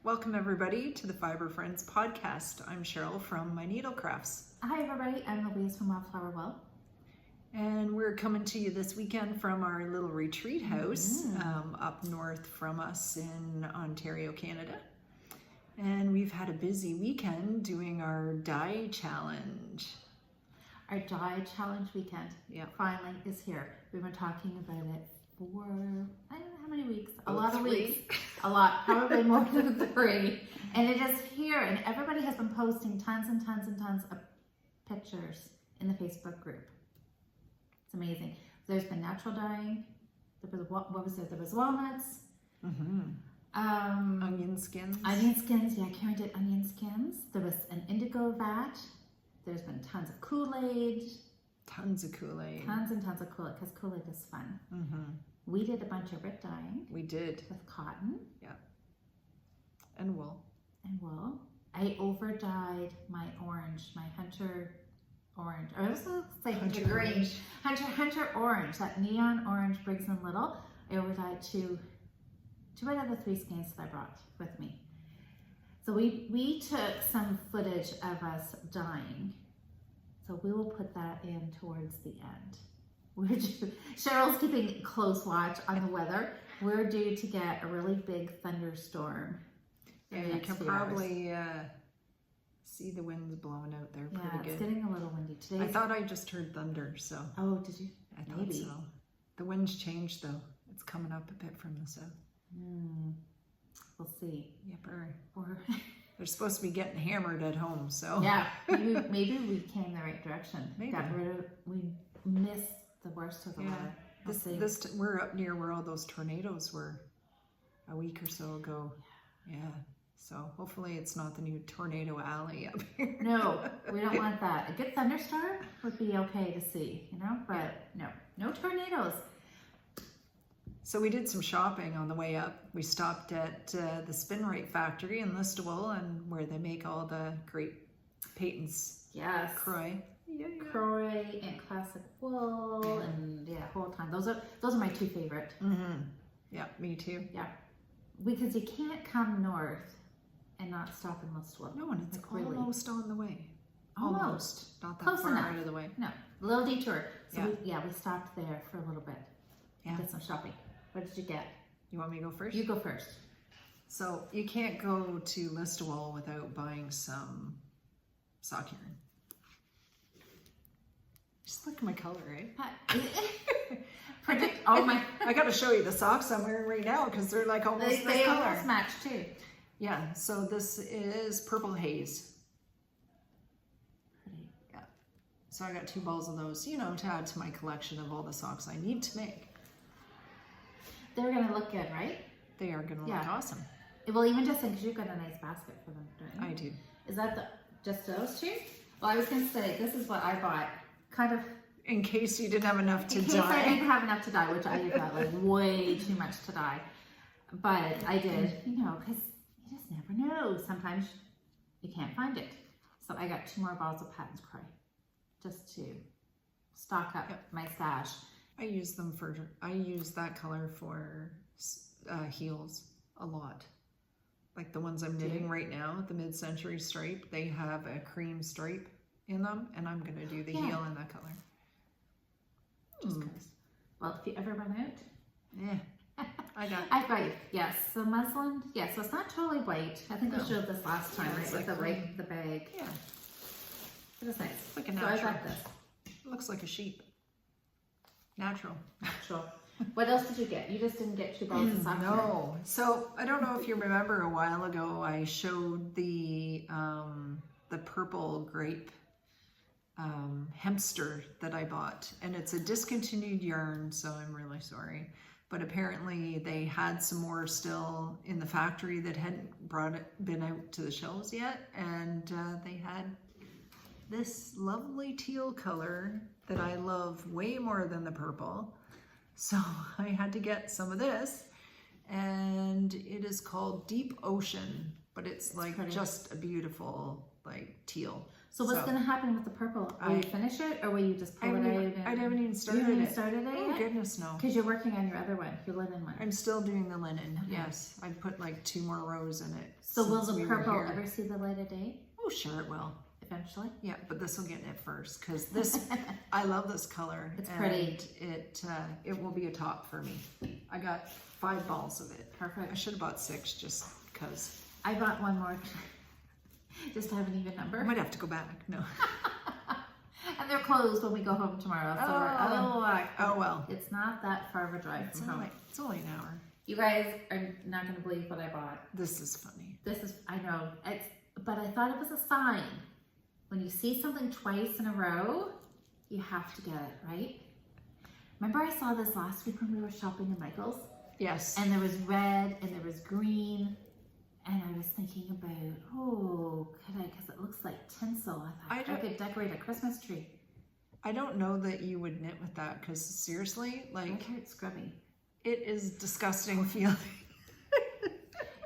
Welcome everybody to the Fibre Friends podcast. I'm Cheryl from My Needle Crafts. Hi everybody, I'm Louise from Wildflower Well. And we're coming to you this weekend from our little retreat house up north from us in Ontario, Canada. And we've had a busy weekend doing our dye challenge. Our dye challenge weekend finally is here. We've been talking about it for, I don't know how many weeks, a lot of weeks, a lot, probably more than 3. And it is here, and everybody has been posting tons and tons and tons of pictures in the Facebook group. It's amazing. There's been natural dyeing. There was, what was it? There was walnuts. Onion skins. Onion skins, yeah, Karen did onion skins. There was an indigo vat. There's been tons of Kool Aid. Tons of Kool Aid. Tons and tons of Kool Aid, because Kool Aid is fun. We did a bunch of Rit dyeing. We did. With cotton. Yeah. And wool. And wool. I over dyed my orange, my hunter orange. Or I was going to say hunter green. Hunter orange, that neon orange Briggs and Little. I over dyed two out of the 3 skeins that I brought with me. So we took some footage of us dyeing. So we will put that in towards the end. Cheryl's keeping close watch on the weather. We're due to get a really big thunderstorm. Yeah, you can probably see the winds blowing out there pretty good. Yeah, it's getting a little windy today. I thought I just heard thunder, so. Oh, did you? I thought so. The wind's changed though. It's coming up a bit from the south. We'll see. Yep. They're supposed to be getting hammered at home, so. Yeah, maybe we came the right direction. Maybe. We missed the worst of the weather. We're up near where all those tornadoes were a week or so ago. Yeah. So hopefully it's not the new tornado alley up here. No, we don't want that. A good thunderstorm would be okay to see, you know, but no tornadoes. So we did some shopping on the way up. We stopped at the Spin Right factory in Listowel, and where they make all the great patents. Yes. Croy. Croy and classic wool and whole time. Those are my 2 favorite. Yeah, me too. Yeah. Because you can't come north and not stop in Listowel. No, and it's almost on the way. Almost. Not that Close far enough. out of the way. No, a little detour. So we stopped there for a little bit. Yeah. Did some shopping. What did you get? You want me to go first? You go first. So you can't go to Listowel without buying some sock yarn. Just look at my color, right? I got to show you the socks I'm wearing right now because they're like almost this they color. almost match too. Yeah, so this is Purple Haze. Pretty. Yeah. So I got 2 balls of those, you know, to add to my collection of all the socks I need to make. They're going to look good, right? They are going to look awesome. Well, even just because you've got a nice basket for them, don't you? I do. Is that just those 2? Well, I was going to say, this is what I bought. Kind of. In case you didn't have enough to dye. In case I didn't have enough to dye, which I got like way too much to dye. But I did, you know, because you just never know. Sometimes you can't find it. So I got 2 more balls of Patton's Croy just to stock up my stash. I use that color for heels a lot. Like the ones I'm knitting right now, the mid-century stripe, they have a cream stripe in them, and I'm gonna do the heel in that color. Just because. Well, if you ever run out. I've got you. Yes. So muslin. Yeah. So it's not totally white. I think I showed this last time, right? With the bag. Yeah. It is nice. Like a natural. So I got this. It looks like a sheep. Natural. What else did you get? You just didn't get 2 balls of socks. No. So I don't know if you remember a while ago, I showed the purple grape hempster that I bought, and it's a discontinued yarn, so I'm really sorry. But apparently they had some more still in the factory that hadn't been out to the shelves yet, and they had this lovely teal color that I love way more than the purple. So I had to get some of this, and it is called Deep Ocean, but it's like just a beautiful like teal. So what's going to happen with the purple? Will you finish it, or will you just pull it out? I haven't even started it. You haven't started it Oh yet? goodness, no. Because you're working on your other one, your linen one. I'm still doing the linen. Okay. Yes, I put like 2 more rows in it. So will since the we were purple here. ever see the light of day? Oh, sure it will. Eventually. Yeah, but this will get knit first because this, I love this color. It's and pretty. It will be a top for me. I got 5 balls of it. Perfect. I should have bought 6 just because. I bought one more, just to have an even number. I might have to go back. No. And they're closed when we go home tomorrow. So Oh well. It's not that far of a drive from home. It's only an hour. You guys are not going to believe what I bought. This is funny. This is, I know, but I thought it was a sign. When you see something twice in a row, you have to get it, right? Remember I saw this last week when we were shopping in Michael's? Yes. And there was red and there was green. And I was thinking about, could I, because it looks like tinsel. I thought I could decorate a Christmas tree. I don't know that you would knit with that because seriously, like, It's scrubby. it is disgusting feeling.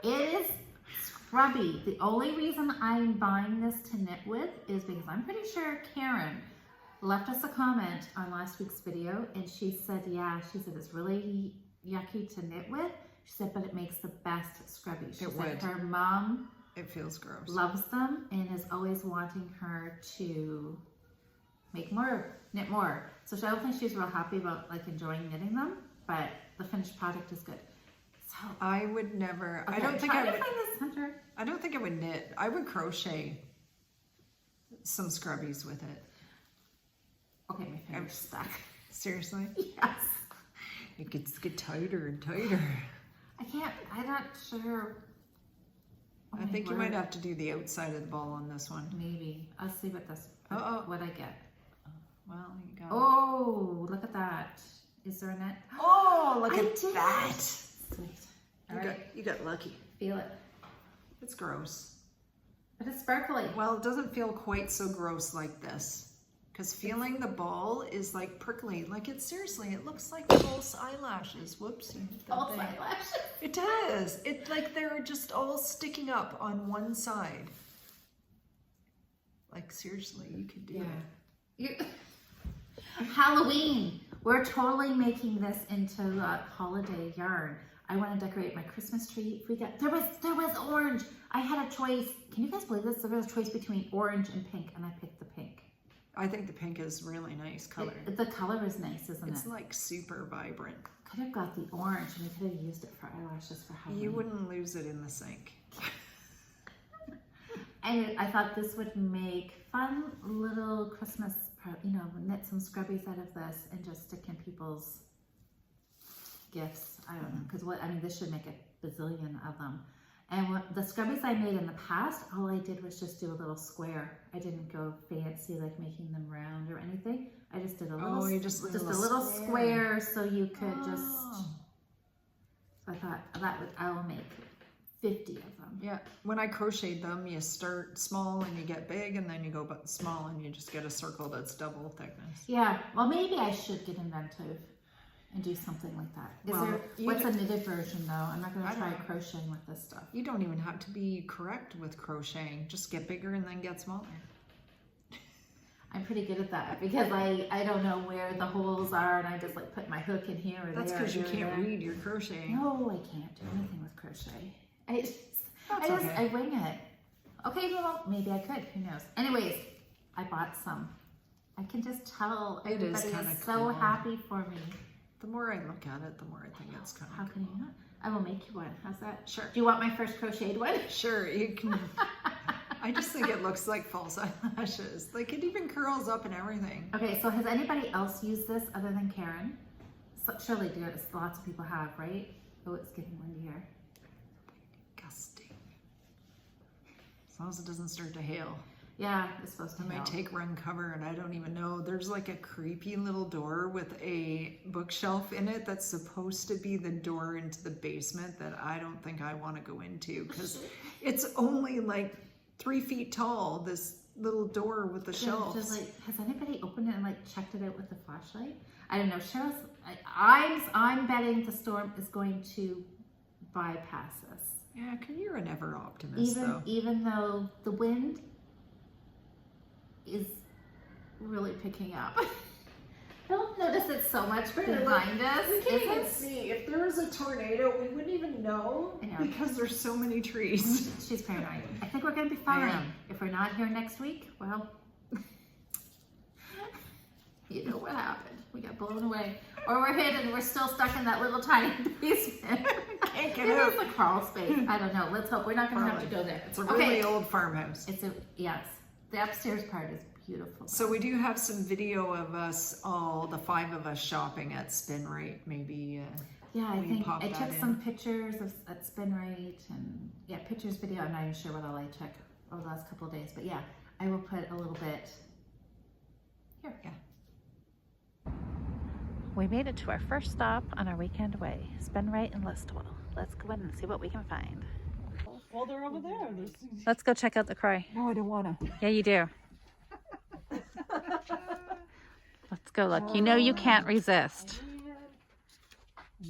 It is scrubby. The only reason I'm buying this to knit with is because I'm pretty sure Karen left us a comment on last week's video and she said, she said it's really yucky to knit with. She said, but it makes the best scrubby. She said her mom It feels gross. loves them and is always wanting her to make more, knit more. So I don't think she's real happy about like enjoying knitting them, but the finished product is good. So I would never. okay, I don't think I would. find this center. I don't think I would knit. I would crochet some scrubbies with it. Okay, my finger's stuck. Seriously, Yes. it gets get tighter and tighter. I can't, I'm not sure. Oh I my think you word. might have to do the outside of the ball on this one. Maybe. I'll see what this, Uh-oh. what I get. Well, you got. Oh, look at that. Is there a net? Oh, look I at did that! it. Sweet. All right, You got lucky. feel it. It's gross. But it's sparkly. Well, it doesn't feel quite so gross like this. Because feeling the ball is like prickly. Like it seriously, it looks like false eyelashes. Whoops. False eyelashes. It does. It's like they're just all sticking up on one side. Like seriously, you could do it. Halloween. We're totally making this into a holiday yarn. I want to decorate my Christmas tree. There was orange. I had a choice. Can you guys believe this? There was a choice between orange and pink, and I picked the pink. I think the pink is really nice color. The color is nice, isn't it? It's like super vibrant. Could have got the orange and we could have used it for eyelashes for Halloween. You wouldn't lose it in the sink. And I thought this would make fun little Christmas, knit some scrubbies out of this and just stick in people's gifts. I don't know, because this should make a bazillion of them. And the scrubbies I made in the past, all I did was just do a little square. I didn't go fancy like making them round or anything. I just did a little, just a little square so you could just. I thought I will make 50 of them. Yeah, when I crocheted them, you start small and you get big, and then you go small and you just get a circle that's double thickness. Yeah, well maybe I should get inventive and do something like that. What's a knitted version though? I'm not going to try crocheting with this stuff. You don't even have to be correct with crocheting. Just get bigger and then get smaller. I'm pretty good at that because I don't know where the holes are and I just like put my hook in here or there. That's because you can't read your crocheting. No, I can't do anything with crochet. I wing it. Okay, well, maybe I could. Who knows? Anyways, I bought some. I can just tell everybody is so happy for me. The more I look at it, the more I think it's kind of How can you not? I will make you one. How's that? Sure. Do you want my first crocheted one? Sure, you can. I just think it looks like false eyelashes. Like it even curls up and everything. Okay, so has anybody else used this other than Karen? Surely lots of people have, right? Oh, it's getting windy here. Disgusting. As long as it doesn't start to hail. Yeah, it's supposed to I might take run cover and I don't even know. There's like a creepy little door with a bookshelf in it that's supposed to be the door into the basement that I don't think I want to go into because it's only like 3 feet tall, this little door with the shelves. Has anybody opened it and checked it out with a flashlight? I don't know. Cheryl's, I'm betting the storm is going to bypass this. Yeah, you're a never optimist though. Even though the wind is really picking up. I don't notice it so much behind us. We can't even see. If there was a tornado, we wouldn't even know because there's so many trees. She's paranoid. I think we're gonna be fine. Yeah. If we're not here next week, well, you know what happened. We got blown away. Or we're hid and we're still stuck in that little tiny basement. Can't get Maybe out. it's a crawl space. I don't know. Let's hope we're not gonna have to go there. It's a really old farmhouse. Yes. The upstairs part is beautiful. So we do have some video of us all, the 5 of us shopping at Spin Right. Maybe yeah, I we think pop I that took in. some pictures at Spin Right and yeah, pictures, video. I'm not even sure what all I took over the last couple of days, but yeah, I will put a little bit here. Yeah. We made it to our first stop on our weekend away, Spin Right in Listowel. Let's go in and see what we can find. Well, they're over there. Let's go check out the Croy. No, I don't want to. Yeah, you do. Let's go look. You know you can't resist.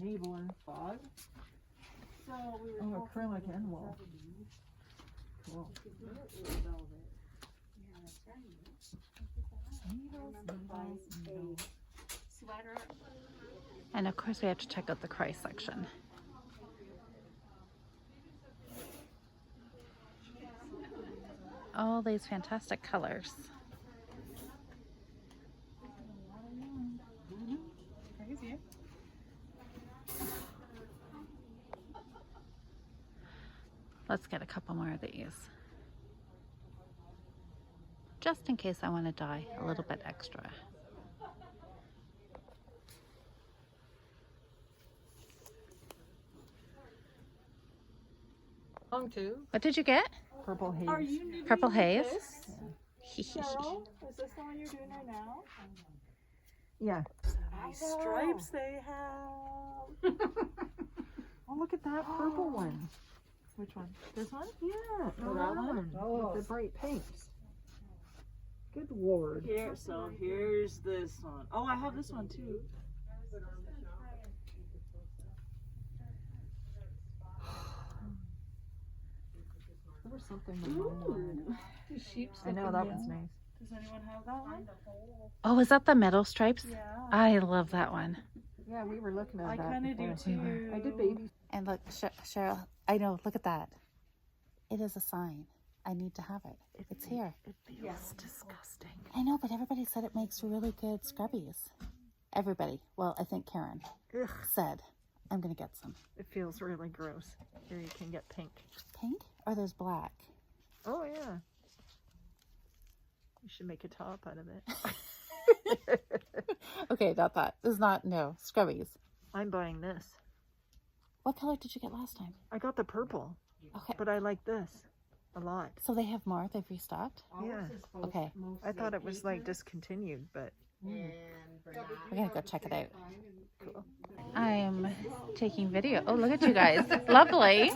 Navel and fog. So we were acrylic and wool. Cool. And of course we have to check out the Croy section. All these fantastic colors. Crazy. Let's get a couple more of these. Just in case I want to dye a little bit extra. Long too. What did you get? Purple haze. Are you new Purple to haze? this? Cheryl, is this the one you're doing right now? Yeah. Nice stripes they have. Oh, look at that purple one. Which one? This one? Yeah. No, that one. Oh. With the bright pinks. Good lord. Here, so here's this one. Oh, I have this one too. There was something with one. I know that one's nice. Does anyone have that one? Oh, is that the metal stripes? Yeah. I love that one. Yeah, we were looking at I that. kind of do before. too. I did baby. And look, Cheryl, I know, look at that. It is a sign. I need to have it. It's here. It feels disgusting. I know, but everybody said it makes really good scrubbies. Everybody. Well, I think Karen Ugh. said, I'm going to get some. It feels really gross. Here you can get pink. Pink? Or there's black? Oh yeah. You should make a top out of it. Okay, not that. This is not, no, scrubbies. I'm buying this. What color did you get last time? I got the purple, Okay, but I like this a lot. so they have more? They've restocked? Yeah. Okay, I thought it was like discontinued, but we're going to go check it out. cool. I'm taking video. Oh, look at you guys. Lovely.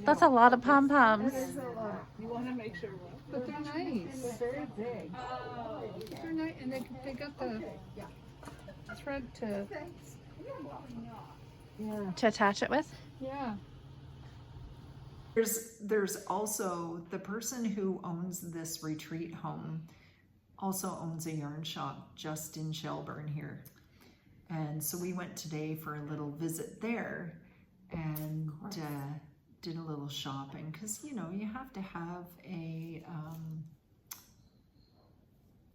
That's a lot of pom-poms. You want to make sure. But they're nice. They're very big. They're nice, and they got the thread to, Yeah. To attach it with? yeah. There's also the person who owns this retreat home also owns a yarn shop just in Shelburne here. And so we went today for a little visit there and did a little shopping because, you know, you have to have a,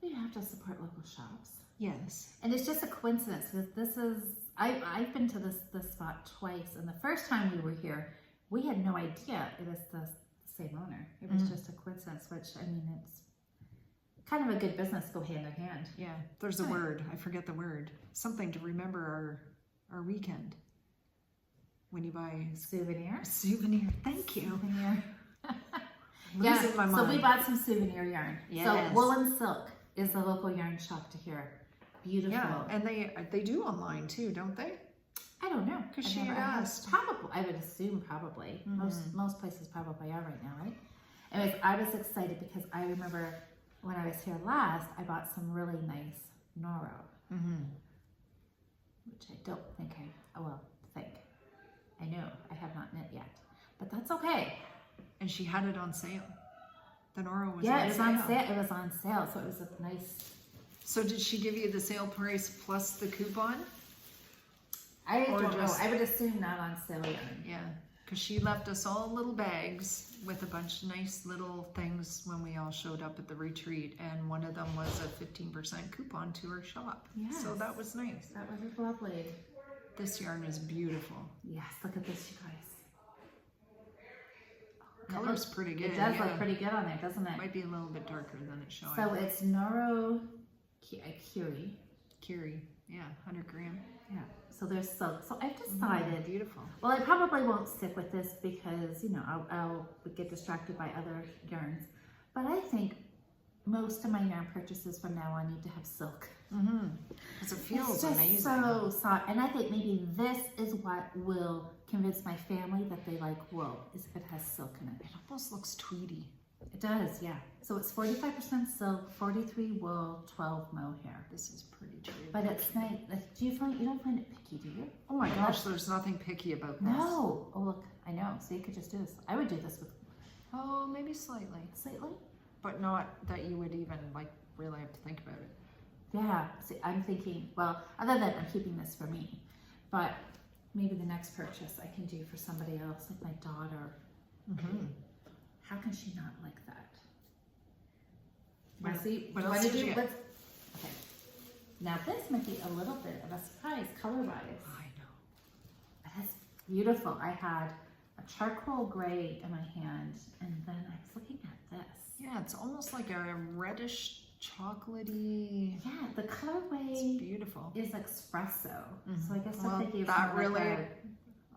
You have to support local shops. yes. And it's just a coincidence because this is, I've been to this spot twice, and the first time we were here, we had no idea it was the same owner. It was just a coincidence, which, I mean, it's kind of a good business go hand in hand. Yeah, there's a word. I forget the word. Something to remember our weekend. When you buy Souvenir? a souvenir. Thank you. Souvenir. Losing my So we mind. bought some souvenir yarn. Yes. So Wool and Silk is the local yarn shop to here. Beautiful. Yeah, and they do online too, don't they? I don't know. 'Cause I've she never- had I have- asked. Probably, I would assume probably. Most places probably are right now, right? Anyways, I was excited because I remember when I was here last, I bought some really nice Noro, which I don't think I know I have not knit yet, but that's okay. And she had it on sale. The Nora was Yeah, on it was sale. on sale. It was on sale, so it was a nice. So did she give you the sale price plus the coupon? I Or don't know. just- I would assume not on sale yarn. Yeah, because she left us all little bags with a bunch of nice little things when we all showed up at the retreat, and one of them was a 15% coupon to her shop. Yes. So that was nice. That was lovely. This yarn is beautiful. Yes, look at this, you guys. Color's pretty good. It does yeah. look pretty good on there, doesn't it? Might be a little bit darker than it's showing. So it's Noro Curie. Curie, yeah, 100 gram. Yeah. So there's silk. So I've decided. Beautiful. Well, I probably won't stick with this because, you know, I'll get distracted by other yarns. But I think most of my yarn purchases from now on need to have silk. Because it feels It's just amazing. so soft. And I think maybe this is what will convince my family that they like wool, is if it has silk in it. It almost looks tweedy. It does, yeah. So it's 45% silk, 43 wool, 12 mohair. This is pretty true. But it's nice. Like, you don't find it picky, do you? Oh my gosh, there's nothing picky about this. No. Oh look, I know. So you could just do this. I would do this with Oh, maybe slightly. slightly. But not that you would even like really have to think about it. Yeah. See, I'm thinking. Well, other than I'm keeping this for me, but maybe the next purchase I can do for somebody else, like my daughter. How can she not like that? Now, What- see, what do you else want to did you do? get? Okay. Now this might be a little bit of a surprise color-wise. I know. That's beautiful. I had a charcoal gray in my hand, and then I was looking at this. Yeah, it's almost like a reddish chocolatey. Yeah, the It's colorway beautiful. is espresso. So I guess Well, I'm thinking it's that more like really- a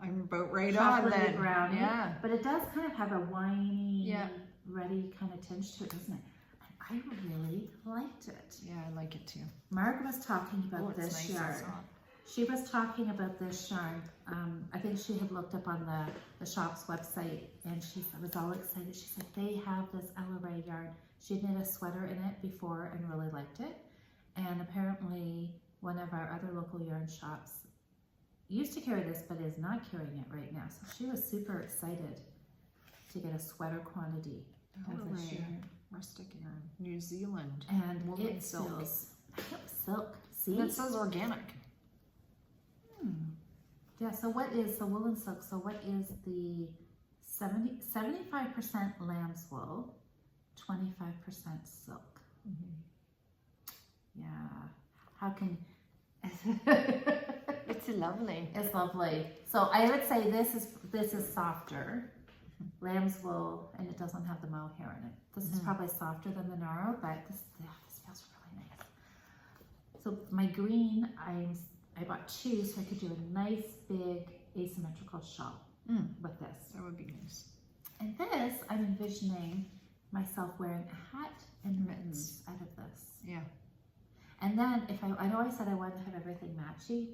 I'm about right on chocolatey then. brownie. Yeah. But it does kind of have a winey, Yeah. ruddy kind of tinge to it, doesn't it? And I really liked it. Yeah, I like it too. Marg was talking about Oh, it's this nice and yarn. soft. She was talking about this yarn. I think she had looked up on the shop's website, and she was all excited. She said they have this Ella Ray yarn. She knit a sweater in it before and really liked it. And apparently one of our other local yarn shops used to carry this, but is not carrying it right now. So she was super excited to get a sweater quantity of this Ella Ray. yarn. Rustic yarn, New Zealand. And Woven it silk. feels, I think it was silk. See? And it says organic. Yeah, so what is the woolen silk? So what is the 75% lamb's wool, 25% silk? Yeah. How can... It's lovely. It's lovely. So I would say this is softer, lamb's wool, and it doesn't have the mohair in it. This is probably softer than the Naro, but this feels really nice. So my green, I bought two so I could do a nice big asymmetrical shawl with this. That would be nice. And this, I'm envisioning myself wearing a hat and mittens out of this. Yeah. And then if I know I said I wanted to have everything matchy,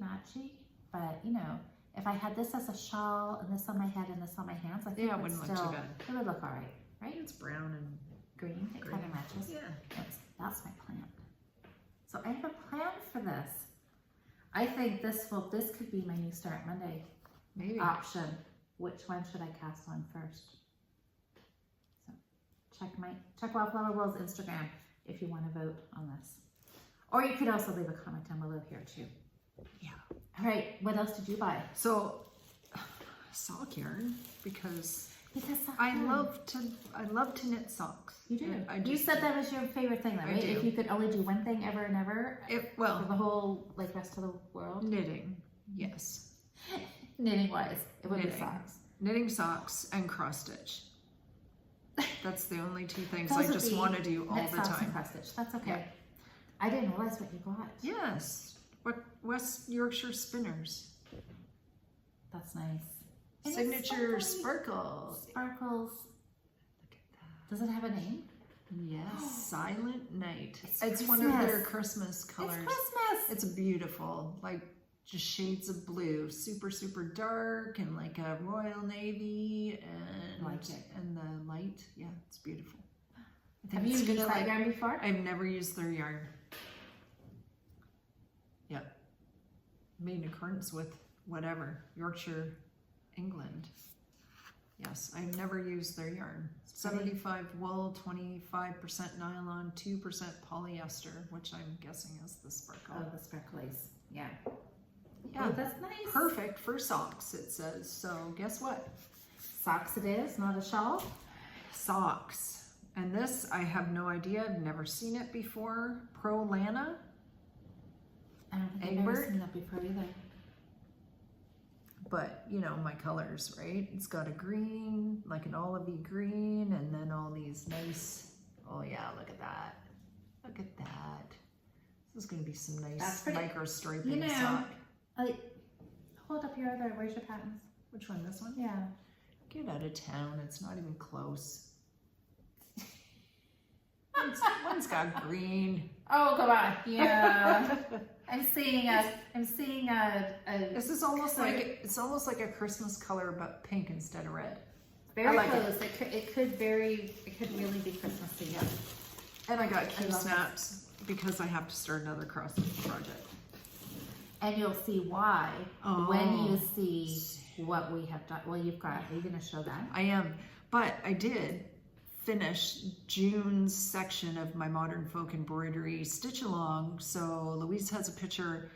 but you know, if I had this as a shawl and this on my head and this on my hands, I think Yeah, it it would wouldn't look still, too bad. it would look all right, right? It's brown and Green, it kind of matches. yeah. That's my plan. So I have a plan for this. I think this could be my new Start Monday Maybe. option. Which one should I cast on first? So check Wildflower World's Instagram if you want to vote on this. Or you could also leave a comment down below here too. Yeah. All right, what else did you buy? So sock yarn because Because I love to knit socks. You do. I You just said that was your favorite thing, though, I right? do. If you could only do one thing ever and ever for well, the whole rest of the world, knitting, yes. knitting wise, it would be Knitting. socks. Knitting socks and cross stitch. That's the only two things Those I would just be want to do all knit the socks and time. cross stitch. That's okay. Yeah. I didn't realize what you got. Yes. What West Yorkshire Spinners. That's nice. And it's Signature sparkly. sparkles. Sparkles. Look at that. Does it have a name? Yes, Silent Night. It's It's one of their Christmas. Christmas colors. It's Christmas. It's beautiful, like just shades of blue, super dark, and like a royal navy, and Like it. and the light. Yeah, it's beautiful. I think Have you it's used gonna, that like- yarn before? I've never used their yarn. Yep. Made in accordance with whatever Yorkshire, England. Yes, I've never used their yarn. 75 wool, 25% nylon, 2% polyester, which I'm guessing is the sparkle. Oh, the sparklies. Yeah. Yeah, Oh, that's nice. perfect for socks, it says. So guess what? Socks it is, not a shawl. Socks. And this, I have no idea. I've never seen it before. Pro Lana. I don't think I've ever Egbert? seen that before either. But, you know, my colors, right? It's got a green, like an olivey green, and then all these nice, oh yeah, look at that. Look at that. This is going to be some That's nice pretty- micro striping You know, sock. Hold up your other, where's your patterns? Which one? This one? Yeah. Get out of town. It's not even close. One's got green. Oh, come on. Yeah. I'm seeing a This is almost like it's almost like a Christmas color, but pink instead of red. very like it. close. It could really be Christmassy. Yeah. And I got key love it. snaps because I have to start another cross stitch project. And you'll see why Oh. when you see what we have done. Well, you've got, are you going to show that? I am, but I did finish June's section of my modern folk embroidery stitch along. So Louise has a picture.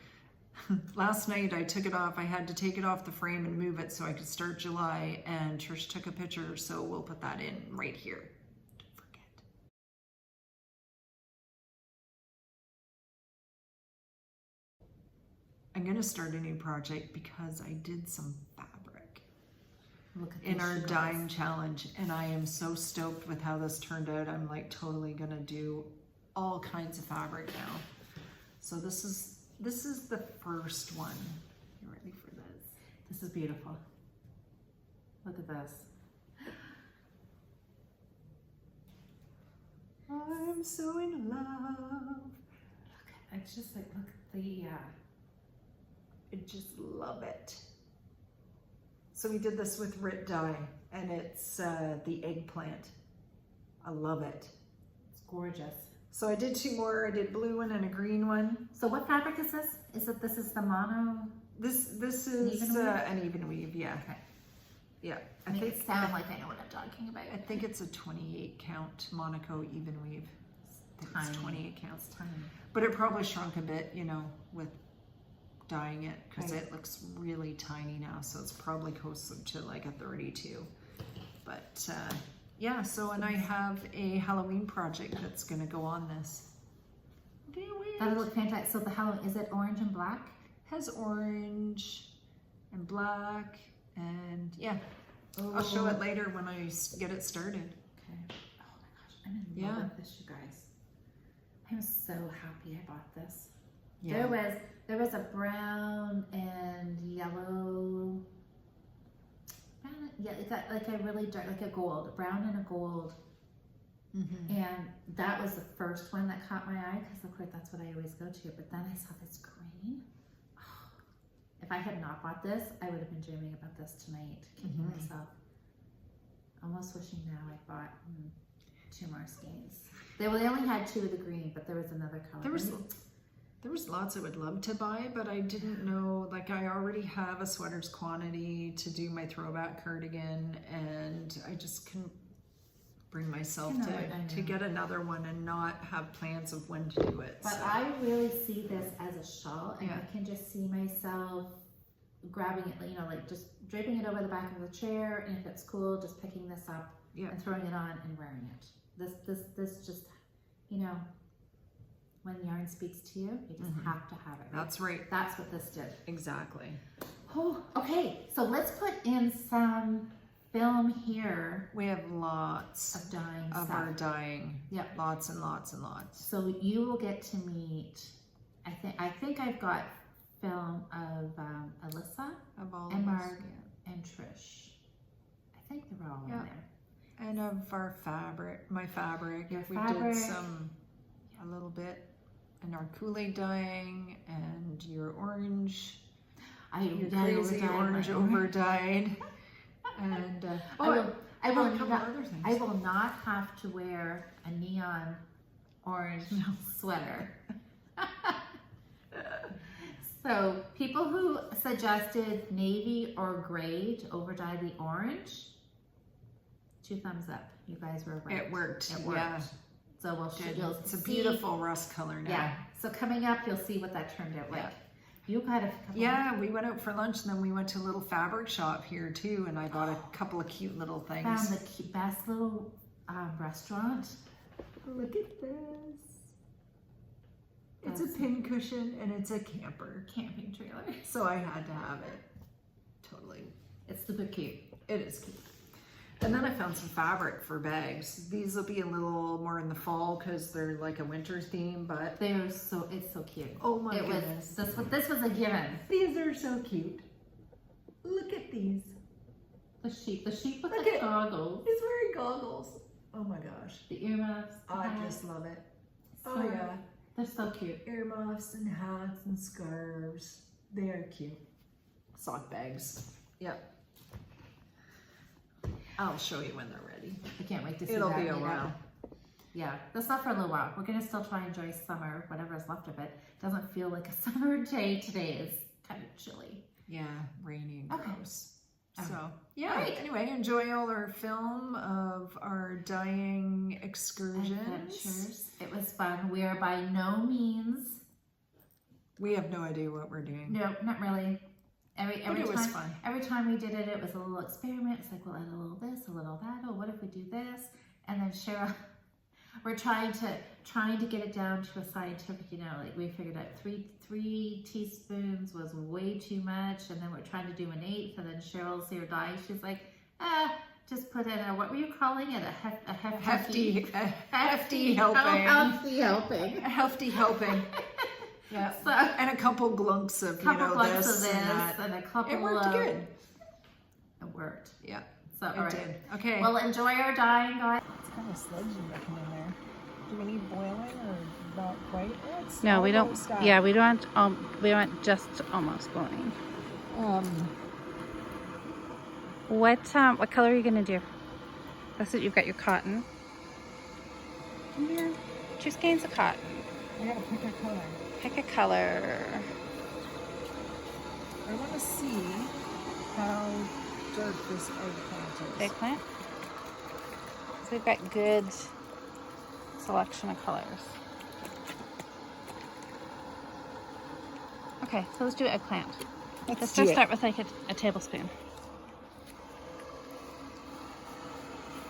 Last night I took it off. I had to take it off the frame and move it so I could start July, and Trish took a picture, so we'll put that in right here. Don't forget. I'm gonna start a new project because I did some fabric Look at in these our shoe dyeing guys. challenge, and I am so stoked with how this turned out. I'm like totally gonna do all kinds of fabric now. So this is the first one. You ready for this? This is beautiful. Look at this. I'm so in love. It's just like, look at the, I just love it. So we did this with Rit dye, and it's the eggplant. I love it. it's gorgeous. So I did two more. I did blue one and a green one. So what fabric is this? This is the mono? This is Even weave? an even weave, yeah. Okay. Yeah, I make it sound like I know what I'm talking about. I think it's a 28 count Monaco even weave. I think it's Tiny. 28 counts. It's tiny. But it probably shrunk a bit, you know, with dyeing it, because Right. it looks really tiny now. So it's probably closer to like a 32. But yeah, so and I have a Halloween project that's going to go on this. That'll look fantastic. So the Halloween, is it orange and black? Has orange and black, and yeah, I'll show it later when I get it started. Okay. Oh my gosh, I'm in Yeah. love with this, you guys. I'm so happy I bought this. Yeah. There was a brown and yellow. Yeah, it's like a really dark, like a gold, brown and a gold. Mm-hmm. And that was the first one that caught my eye because of course that's what I always go to. But then I saw this green. Oh, if I had not bought this, I would have been dreaming about this tonight, kicking Mhm. myself. Almost wishing now I bought two more skeins. They only had two of the green, but there was another color. There was lots I would love to buy, but I didn't know, like I already have a sweaters quantity to do my throwback cardigan, and I just couldn't bring myself I know. to get another one and not have plans of when to do it. But so. I really see this as a shawl, and Yeah. I can just see myself grabbing it, you know, like just draping it over the back of the chair, and if it's cool, just picking this up Yeah. and throwing it on and wearing it. This just, you know, when yarn speaks to you, you just Mhm. have to have it. Right? That's right. That's what this did. Exactly. Oh, okay. So let's put in some film here We have lots of dyeing of stuff. our dyeing. Yep. Lots and lots and lots. So you will get to meet. I think I've got film of Alyssa Of all and of us, Marg and Trish. I think they're all Yeah. in there. And of our fabric, my fabric. Your we fabric. did a little bit, and our Kool Aid dyeing, and your orange, your crazy orange over dyed, and I a will couple not, other things. I will not have to wear a neon orange sweater. So people who suggested navy or gray to over dye the orange, 2 thumbs up. You guys were right. It worked. It worked. Yeah. So we'll you'll It's a see- beautiful rust color now. Yeah. So coming up, you'll see what that turned out like. Yeah. You got a couple. Yeah, we went out for lunch and then we went to a little fabric shop here too, and I bought a couple of cute little things. Found the best little restaurant. Look at this. It's a pin cushion and it's a camper. Camping trailer. So I had to have it. Totally. It's super cute. It is cute. And then I found some fabric for bags. These will be a little more in the fall because they're like a winter theme, but It's so cute. oh my It was goodness. this was a given. These are so cute. Look at these. The sheep with Look the at- goggles, He's wearing goggles. Oh my gosh. the earmuffs. the I hat. just love it. So- Oh yeah. They're so cute. Earmuffs and hats and scarves. They are cute. Sock bags. Yep. I'll show you when they're ready. I can't wait to see It'll that. be a made while. up. Yeah, that's not for a little while. We're gonna still try and enjoy summer, whatever is left of it. Doesn't feel like a summer day today. Is kind of chilly. Yeah, rainy and Okay. gross. Oh. So, yeah. Alright. Anyway, enjoy all our film of our dyeing excursions. Adventures. It was fun. We are by no means. We have no idea what we're doing. No, not really. Every But it time, was fun. Every time we did it, it was a little experiment. It's like we'll add a little this, a little that. Oh, what if we do this? And then Cheryl, we're trying to get it down to a scientific. You know, like we figured out three teaspoons was way too much, and then we're trying to do an 1/8. And then Cheryl's here dying. She's like, just put in a, what were you calling it? A hefty helping. Healthy helping. A hefty helping. Yeah. So, And a couple glunks of, glunks this of and that. and a couple It worked of, good. It worked. Yeah, So, all it right. did. Okay. Well, enjoy our dyeing, guys. It's kind of sludgy looking in there. Do we need boiling or not quite? It's No, we don't. almost done. Yeah, we don't. We want just almost boiling. What color are you gonna do? Looks like you've got your cotton. Here, 2 skeins of cotton. I gotta pick a color. Pick a color. I want to see how dark this eggplant is. Eggplant. So we've got good selection of colors. Okay, so let's do eggplant. Let's do just it. start with like a tablespoon.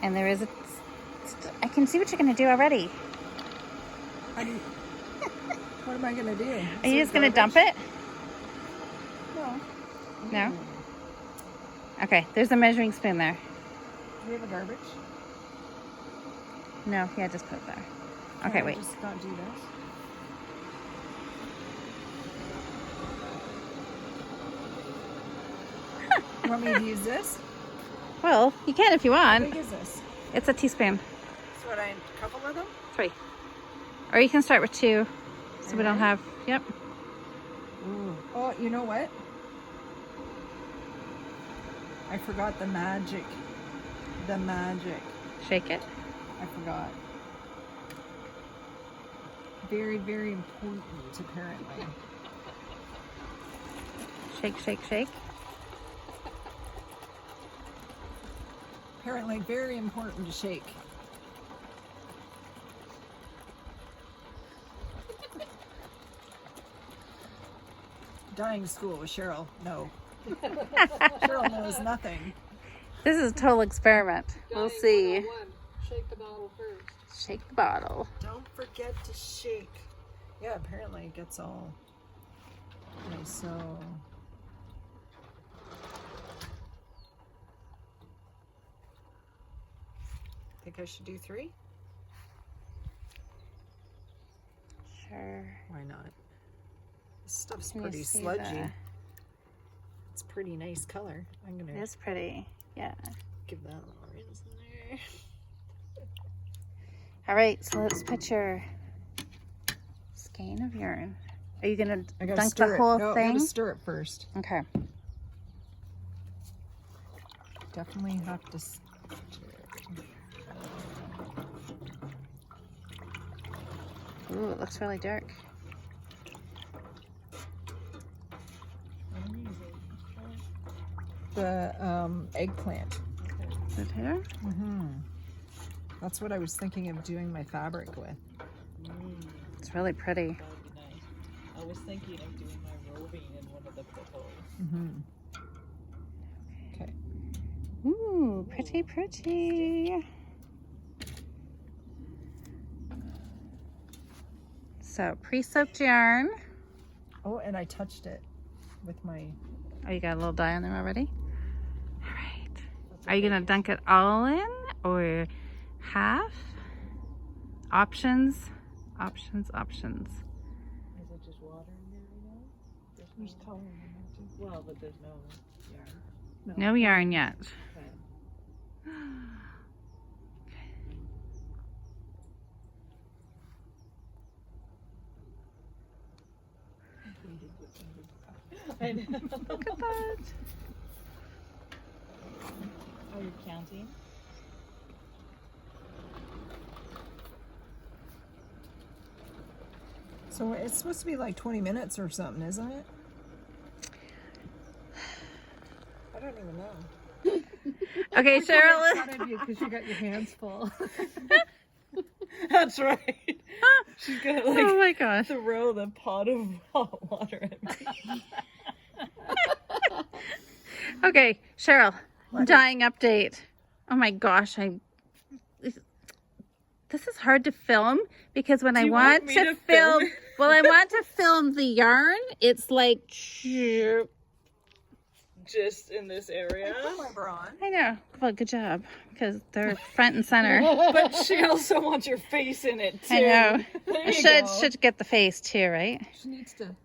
And there is I can see what you're gonna do already. What am I gonna do? Are you just gonna dump it? No. No? Okay, there's a measuring spoon there. Do we have a garbage? No, yeah, just put it there. Okay, Can I wait. Just not do this. You want me to use this? Well, you can if you How want. big is this? It's a teaspoon. So what, a couple of them? 3. Or you can start with 2. So we don't have, yep. Ooh. Oh, you know what? I forgot the magic. The magic. Shake it. I forgot. Very, very important, apparently. Shake, shake, shake. Apparently very important to shake. Dyeing school with Cheryl. No. Cheryl knows nothing. This is a total experiment. We'll see. 101. Shake the bottle first. Shake the bottle. Don't forget to shake. Yeah, apparently it gets all nice. So think I should do 3? Sure. Why not? This stuff's Can you pretty see sludgy. the- It's pretty nice color. I'm It gonna is pretty. Yeah. give that a little rinse in there. All right, so let's put your skein of urine. Are you gonna I gotta dunk stir the it. whole No, I thing? gotta stir it first. Okay. Definitely have to stir it. Ooh, it looks really dark. The eggplant. it here. That's what I was thinking of doing my fabric with. It's really pretty. That would be nice. I was thinking of doing my roving in one of the petals. Okay. Ooh, pretty, pretty. So pre-soaked yarn. Oh, and I touched it with my... Oh, you got a little dye on there already? All right. Are you gonna dunk it all in or half? Options, options, options. Is it just water in there right now? There's color in there too. Well, but there's no yarn. No yarn yet. I know. Look at that. Are you counting? So it's supposed to be like 20 minutes or something, isn't it? I don't even know. Okay, Cheryl. Proud of you because you got your hands full. That's right. She's gonna like Oh my gosh. throw the pot of hot water at me. Okay, Cheryl. Dyeing update. Oh my gosh, this is hard to film because when I you want want me to to film, film? well, I want to film the yarn. It's like, Just in this area. I know. Well, good job because they're front and center. But she also wants your face in it too. I know. There I you go. should get the face too, right? She needs to.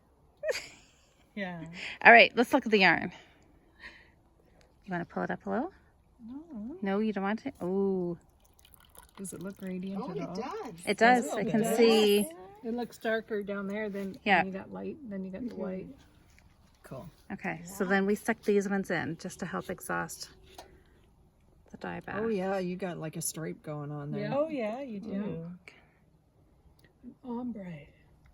Yeah. All right, let's look at the yarn. You want to pull it up a little? No, you don't want to? Oh, Does it look radiant at all? it does. I can see. It looks darker down there than Yeah. you got light. Then you got the white. Cool. Okay, so then we stuck these ones in just to help exhaust the dye bath. Oh yeah, you got like a stripe going on there. Yeah. Oh yeah, you do. Ombre.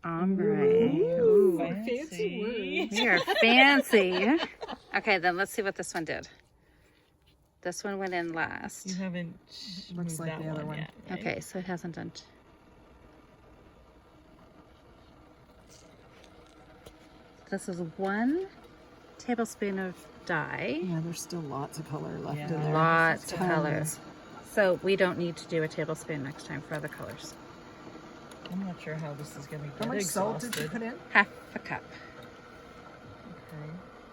Ombre. Ooh, fancy words. We are fancy. Okay, then let's see what this one did. This one went in last. You haven't Looks moved like that the other one. yet, right? Okay, so it hasn't done. This is 1 tablespoon of dye. Yeah, there's still lots of color left Yeah. in there. Lots of color. Tons. So we don't need to do a tablespoon next time for other colors. I'm not sure how this is going to get How much salt exhausted. did you put in? Half a cup. Okay.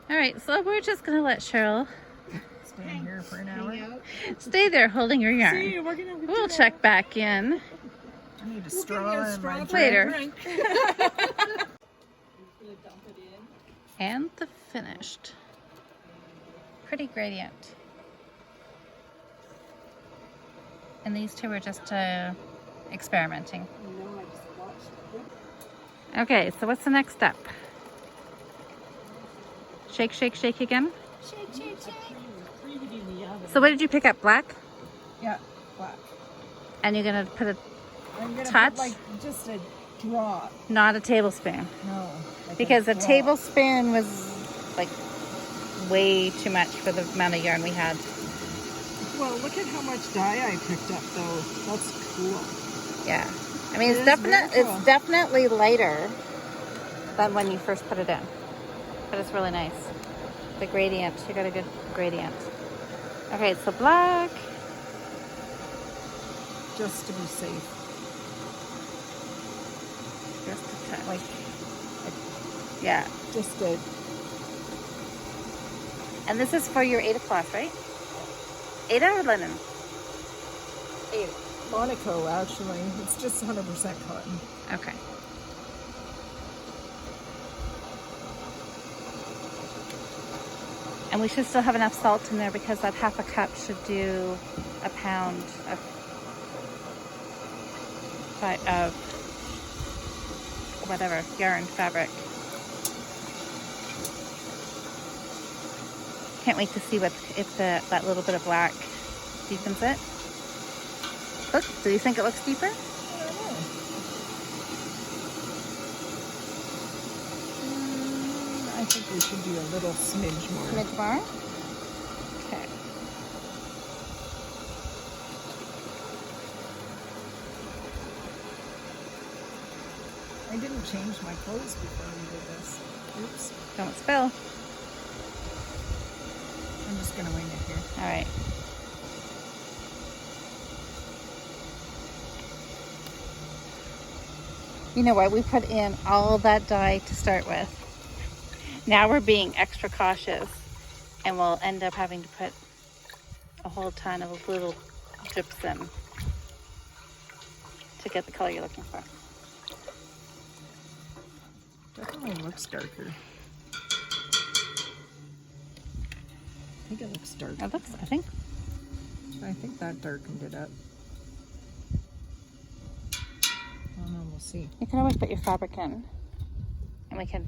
All right, so we're just gonna let Cheryl Stand here for an hour. stay there holding your yarn. See, we're gonna have We'll check back in I need a straw and my later. drink. And the finished. Pretty gradient. And these two were just experimenting. Okay, so what's the next step? Shake, shake, shake again. So what did you pick up? Black? Yeah, black. And you're gonna put a I'm gonna touch? put like just a drop. not a tablespoon. No. Like Because a drop. tablespoon was like way too much for the amount of yarn we had. Well, look at how much dye I picked up though. That's cool. Yeah. I mean, It it's is very cool. it's definitely lighter than when you first put it in. But it's really nice. The gradient, you got a good gradient. Okay, so black. Just to be safe. Just a touch. Like Yeah. just a And this is for your Aida cloth, right? Aida or linen? Aida. Monaco actually. It's just 100% cotton. Okay. And we should still have enough salt in there because that half a cup should do a pound of whatever, yarn, fabric. Can't wait to see if that little bit of black deepens it. Look, do you think it looks deeper? I don't know. I think we should do a little smidge more. Smidge more? Okay. I didn't change my clothes before we did this. Oops. Don't spill. I'm just gonna wing it here. All right. You know what? We put in all that dye to start with. Now we're being extra cautious, and we'll end up having to put a whole ton of little drips in to get the color you're looking for. Definitely looks darker. I think it looks dark. It looks, I think that darkened it up. I don't know, we'll see. you can always put your fabric in, and we can.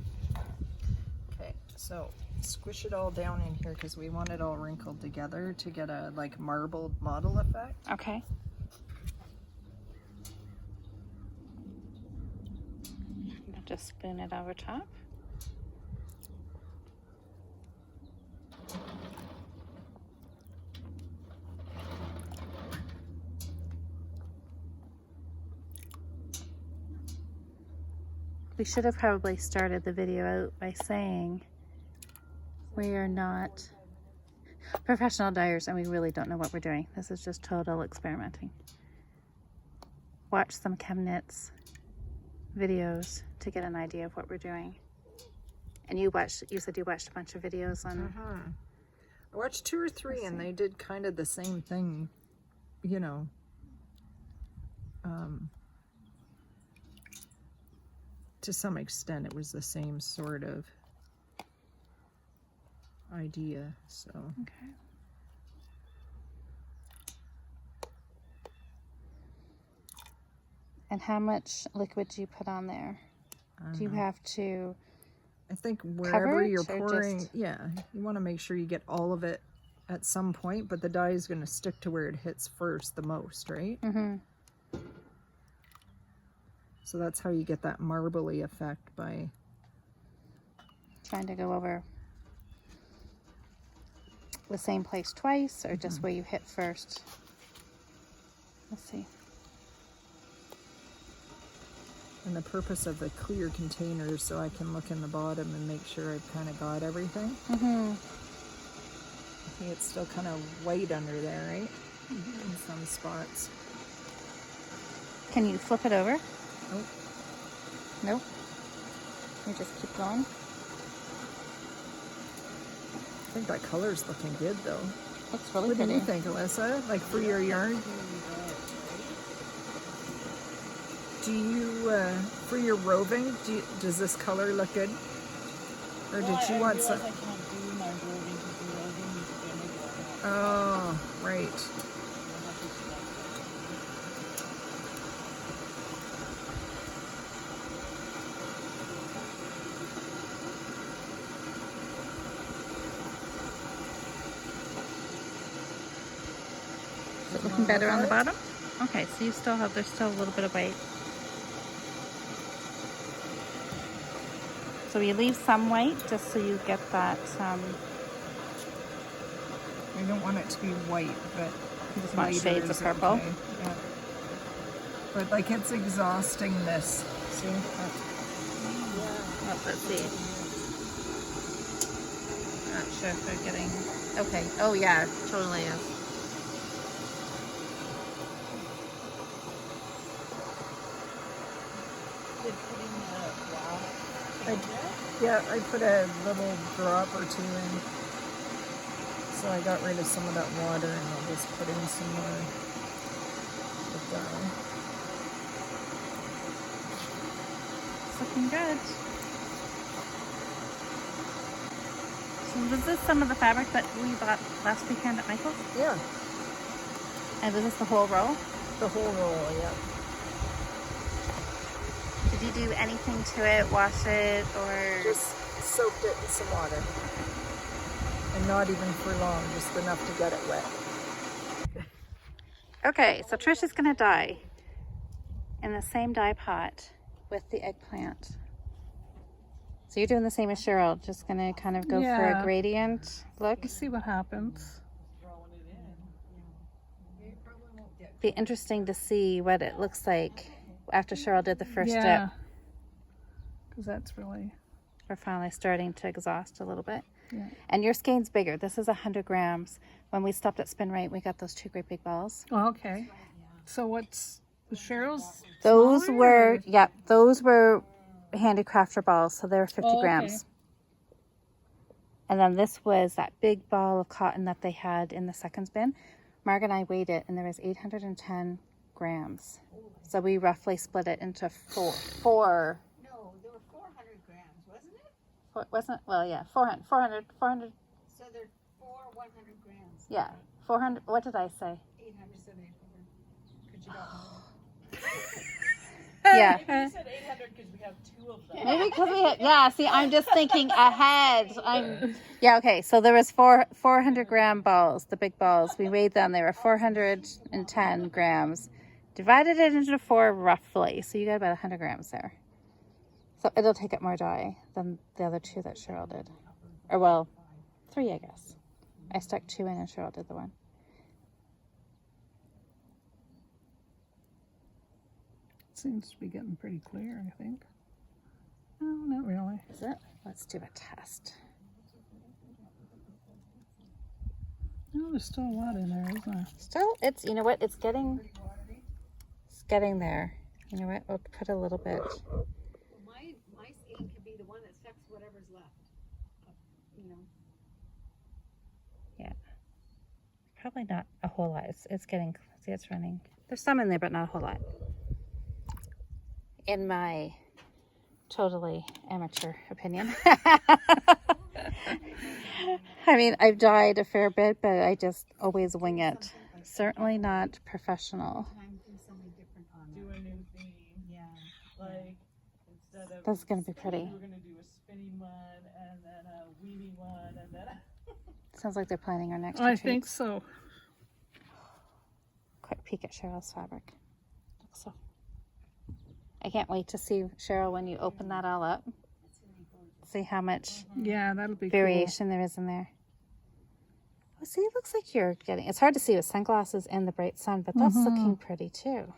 Okay, so squish it all down in here because we want it all wrinkled together to get a like marbled model effect. Okay. I'll just spoon it over top. We should have probably started the video out by saying we are not professional dyers and we really don't know what we're doing. This is just total experimenting. Watch some ChemKnits videos to get an idea of what we're doing. And you said you watched a bunch of videos on... I watched 2 or 3 and they did kind of the same thing, you know. To some extent it was the same sort of idea, so. Okay. And how much liquid do you put on there? Do you have to... I think wherever you're coverage or pouring, just- yeah, you want to make sure you get all of it at some point, but the dye is going to stick to where it hits first the most, right? Mm-hmm. So that's how you get that marbly effect, by Trying to go over the same place twice or just where you hit first? Let's see. and the purpose of the clear containers so I can look in the bottom and make sure I've kind of got everything. Mm-hmm. I think it's still kind of white under there, right? In some spots. Can you flip it over? Nope. Nope. You just keep going. I think that color's looking good though. Looks really What do pretty. you think, Alyssa? Like for your yarn? Do you, for your roving, does this color look good? Or did you want some? I can't do my roving because the roving is vinegar. Oh, right. Is it looking better on the bottom? Okay, so you still have, there's still a little bit of white. So you leave some white just so you get that, I don't want it to be white, but you just want lighter shades of is purple. okay. Yeah. But like it's exhausting this. See? Let's see. Not sure if they're getting, okay. Oh yeah, it totally is. Yeah, I put a little drop or two in. So I got rid of some of that water and I'll just put in some more of dye. It's looking good. So was this some of the fabric that we bought last weekend at Michael's? Yeah, And was this the whole roll? the whole roll, yeah. Did you do anything to it? Wash it or? Just soaked it in some water. And not even for long, just enough to get it wet. Okay, so Trish is gonna dye in the same dye pot with the eggplant. So you're doing the same as Cheryl, just gonna kind of go for a gradient look. Let's see what happens. Be interesting to see what it looks like after Cheryl did the first Yeah. dip. because that's really, We're finally starting to exhaust a little bit. yeah. And your skein's bigger. This is 100 grams. When we stopped at Spin Right, we got those 2 great big balls. Oh, okay. So what's Cheryl's? Those smaller, were, or- yeah, those were handicrafter balls, so they were 50 Oh, okay. grams. And then this was that big ball of cotton that they had in the seconds bin. Marg and I weighed it, and there was 810 grams. So we roughly split it into four. No, there were 400 grams, wasn't it? Wasn't it? Well, yeah, 400, So they're 100 grams. yeah, 400. What did I say? 800, so 800. Because you got more. Yeah. Maybe you said 800 because we have 2 of them. Maybe because we had, yeah, see, I'm just thinking ahead. Yeah, okay, so there was 400 gram balls, the big balls. We weighed them, they were 410 grams. Divided it into 4 roughly, so you got about 100 grams there. So it'll take up more dye than the other 2 that Cheryl did. Or well, 3 I guess. I stuck 2 in and Cheryl did the 1. Seems to be getting pretty clear, I think. No, not really. Is it? Let's do a test. No, there's still a lot in there, isn't there? Still, it's, you know what, it's getting there. You know what, we'll put a little bit. My skein could be the one that sucks whatever's left. You know. Yeah. Probably not a whole lot. It's getting, see, it's running. There's some in there, but not a whole lot. In my totally amateur opinion. I mean, I've dyed a fair bit, but I just always wing it. Certainly not professional. Do a new theme. Yeah. Like, instead of. That's gonna be pretty. We're going to do a spinning one and then a weaving one and then Sounds like they're planning our next I retreat. think so. Quick peek at Cheryl's fabric. Looks so. I can't wait to see, Cheryl, when you open that all up. See how much Yeah, that'll be variation there is in there. Oh, see, it looks like you're getting, it's hard to see with sunglasses and the bright sun, but that's looking pretty too.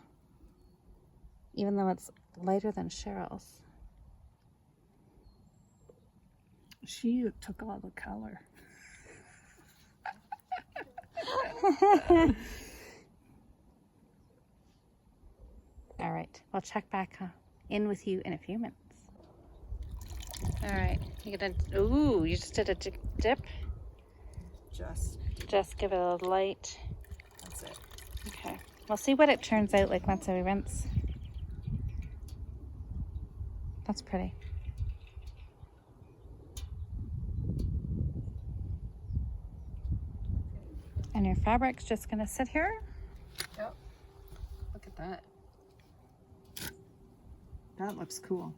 Even though it's lighter than Cheryl's. cool. She took all the color. All right, we'll check back in with you in a few minutes. All right, you're gonna, ooh, you just did a dip. Just give it a light. That's it. Okay, we'll see what it turns out like once we rinse. That's pretty. And your fabric's just gonna sit here. Yep. Look at that. That looks cool.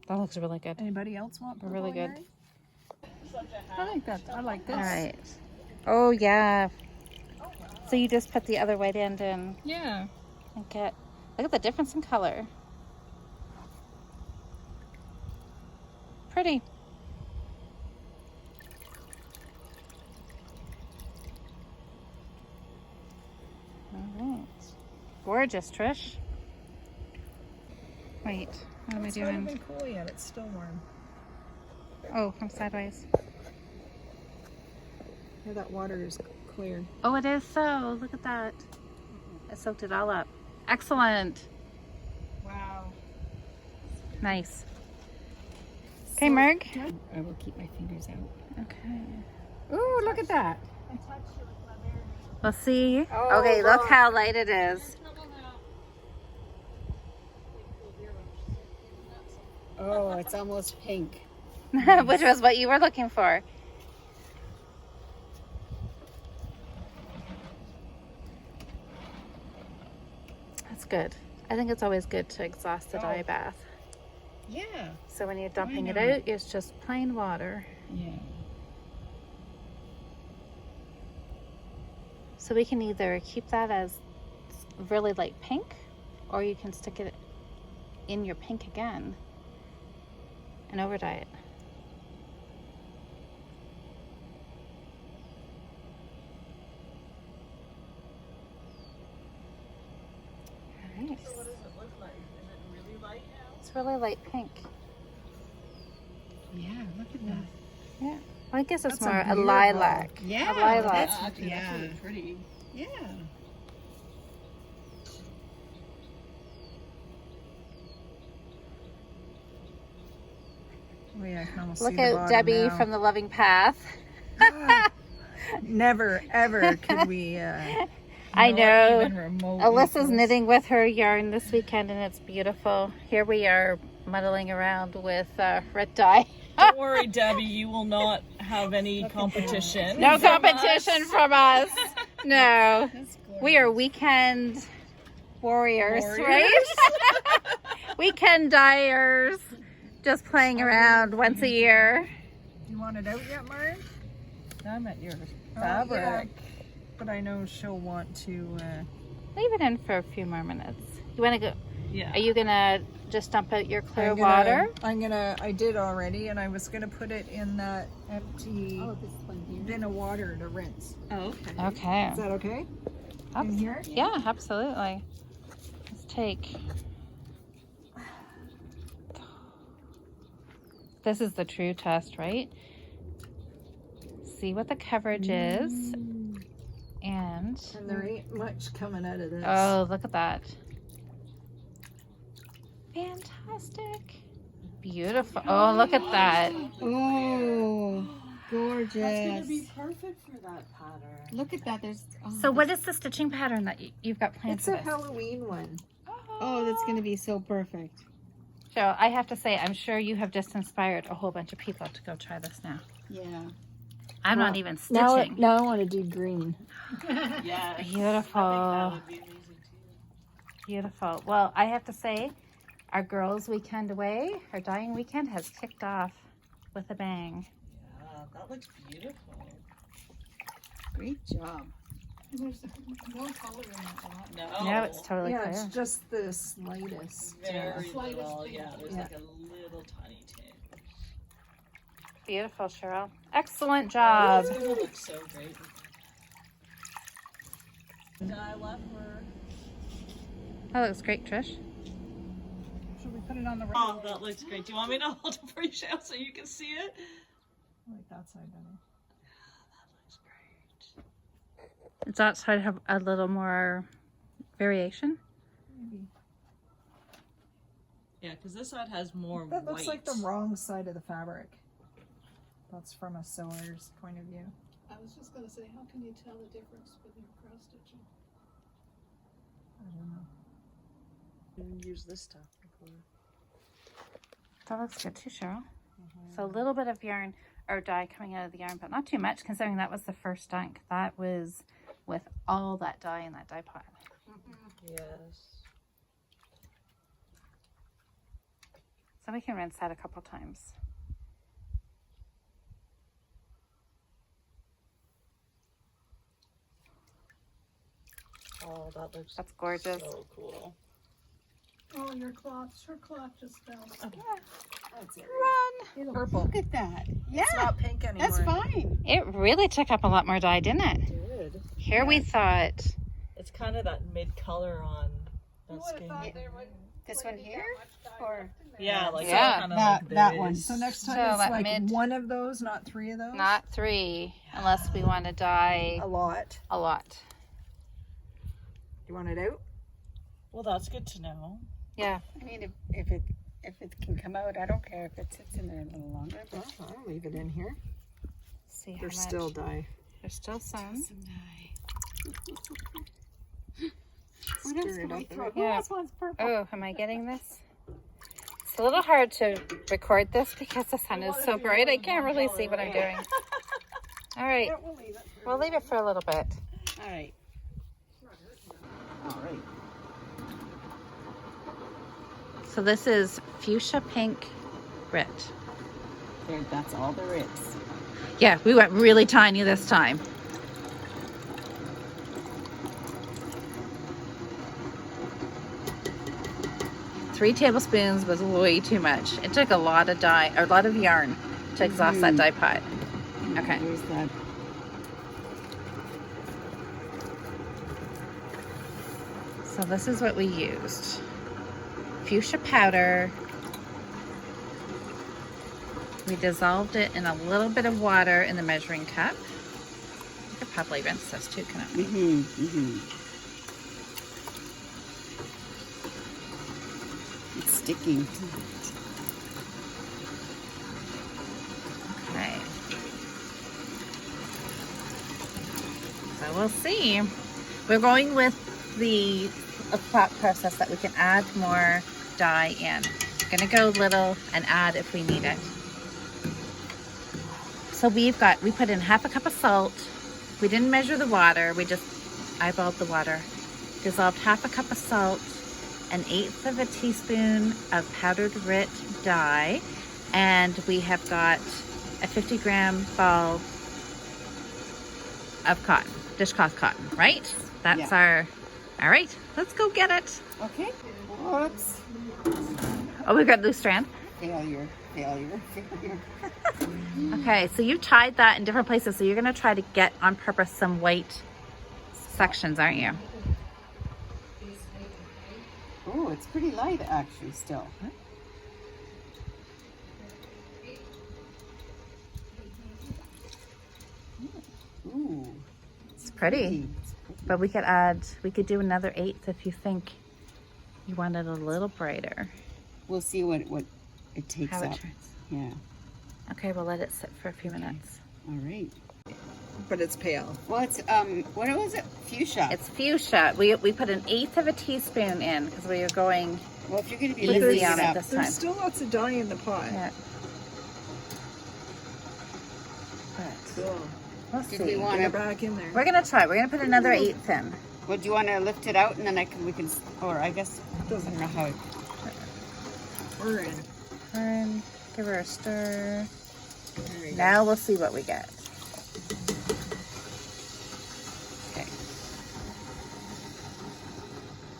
That looks really good. Anybody else want purple Really good. yarn? I like that. I like this. All right. Oh yeah. So you just put the other white end in Yeah. and get, look at the difference in color. Pretty. All right. Gorgeous, Trish. Wait, what am I It's not doing? even cool yet. It's still warm. Oh, I'm sideways. Yeah, that water is clear. Oh, it is so. Look at that. I soaked it all up. Excellent. Wow. Nice. Okay, Marg. I will keep my fingers out. Okay. Ooh, look at that. We'll see. Oh, Okay, look how light it is. Oh, it's almost pink. Which was what you were looking for. That's good. I think it's always good to exhaust the dye bath. Yeah. So when you're dumping it know. out, it's just plain water. Yeah. So we can either keep that as really light pink, or you can stick it in your pink again and over dye it. Nice. So what does it look like? Is it really light now? It's really light pink. Well, I guess it's That's a more a beautiful- lilac. Yeah, A lilac. that's Yeah. really pretty. Yeah. Oh yeah, I can almost Look see the out, bottom Debbie now. from the Loving Path. Never ever could we. I Not know. even remotely Alyssa's close. knitting with her yarn this weekend and it's beautiful. Here we are muddling around with red dye. Don't worry, Debbie, you will not have any competition. No from competition us. from us. No. That's gorgeous. We are weekend warriors, Warriors. right? Weekend dyers. Just playing around once a year. You want it out yet, Marge? I'm at your Oh, fabric. yeah. But I know she'll want to. Leave it in for a few more minutes. You want to go? Yeah. Are you gonna just dump out your clear I'm gonna- water? I did already, and I was gonna put it in that empty This one here. bin of water to rinse. Oh, okay. Okay. Is that okay? Abs- In here? Yeah, absolutely. Let's take. This is the true test, right? See what the coverage is. And, And there ain't much coming out of this. oh, look at that. Fantastic. Beautiful. Oh, look at that. Oh, That's gonna gorgeous. be perfect for that pattern. Look at that. There's. Oh, So what is the stitching pattern that you've got planned It's for a this? Halloween one. Oh, that's gonna be so perfect. So I have to say, I'm sure you have just inspired a whole bunch of people to go try this now. Yeah. I'm Well, not even stitching. Now I want to do green. Yes. Beautiful. I think that would be amazing too. Beautiful. Well, I have to say, our girls' weekend away, our dyeing weekend has kicked off with a bang. Yeah, that looks beautiful. Great job. No. No, it's totally Yeah, clear. it's just the slightest. Very little. Yeah, there's Yeah. like a little tiny tinge. Beautiful, Cheryl. Excellent job. It's gonna look so great. I love her. That looks great, Trish. Should we put it on the Oh, that looks great. Do you want me to hold it for you, Cheryl, so you can see it? Like that side better. That looks great. Does that side have a little more variation? Maybe. Yeah, because this side has more That looks like the white. wrong side of the fabric. That's from a sewer's point of view. I was just gonna say, how can you tell the difference with your cross stitching? I don't know. You can use this stuff. That looks good too, Cheryl. So a little bit of yarn or dye coming out of the yarn, but not too much considering that was the first dunk. That was with all that dye in that dye pot. Yes. So we can rinse that a couple times. Oh, that looks That's gorgeous. so cool. Oh, your cloth, her cloth just fell. That's it. Run! Purple. Look at that. Yeah. It's not pink anymore. That's fine. It really took up a lot more dye, didn't it? Good. Here we thought, It's kind of that mid color on Who that would have skin. thought there This wouldn't one be here? that much dye Or left in there? Yeah, like Yeah. kind of That- like that one. this. So next time So it's that like mid- one of those, not three of those? not 3, unless we want to dye A lot. a lot. You want it out? Well, that's good to know. Yeah. I mean, if it can come out, I don't care if it sits in there a little longer. Well, I'll leave it in here. See how There's much. still dye. There's still some. What else Stir can it I up a throw? bit. Who else wants purple? Oh, am I getting this? It's a little hard to record this because the sun is so bright. I can't really see what I'm doing. All right. Yeah, we'll leave it. We'll leave it for a little bit. All right. So this is fuchsia pink Rit. There, that's all there is. Yeah, we went really tiny this time. Three tablespoons was way too much. It took a lot of dye, or a lot of yarn to exhaust that dye pot. Okay. Here's that. So this is what we used. Fuchsia powder, We dissolved it in a little bit of water in the measuring cup. We could probably rinse this too, couldn't we? It's sticking. Okay. So we'll see. We're going with the thought process that we can add more dye in. Gonna go little and add if we need it. So we put in 1/2 cup of salt. We didn't measure the water, we just eyeballed the water. Dissolved 1/2 cup of salt, 1/8 teaspoon of powdered Rit dye, and we have got a 50-gram ball of cotton, dishcloth cotton, right? That's our, all right, let's go get it. Okay. Whoops. Oh, we've got loose strand. Failure. Okay, so you tied that in different places, so you're gonna try to get on purpose some white sections, aren't you? Oh, it's pretty light actually still. Ooh. It's pretty. But we could do another 1/8 if you think you want it a little brighter. We'll see what it takes How up. it turns. Yeah. Okay, we'll let it sit for a few minutes. All right. But it's pale. Well, it's what was it? Fuchsia. It's fuchsia. We put 1/8 teaspoon in because we were going Well, if you're going to be easy lifting on it it up, this time. There's still lots of dye in the pot. Yeah. Cool. We'll did see. we want Get it to? back in there. We're gonna try. We're gonna put another 1/8 in. Well, do you want to lift it out and then we can, or I guess I don't know how. We're in. Turn, give her a stir. There we go. Now we'll see what we get. Okay.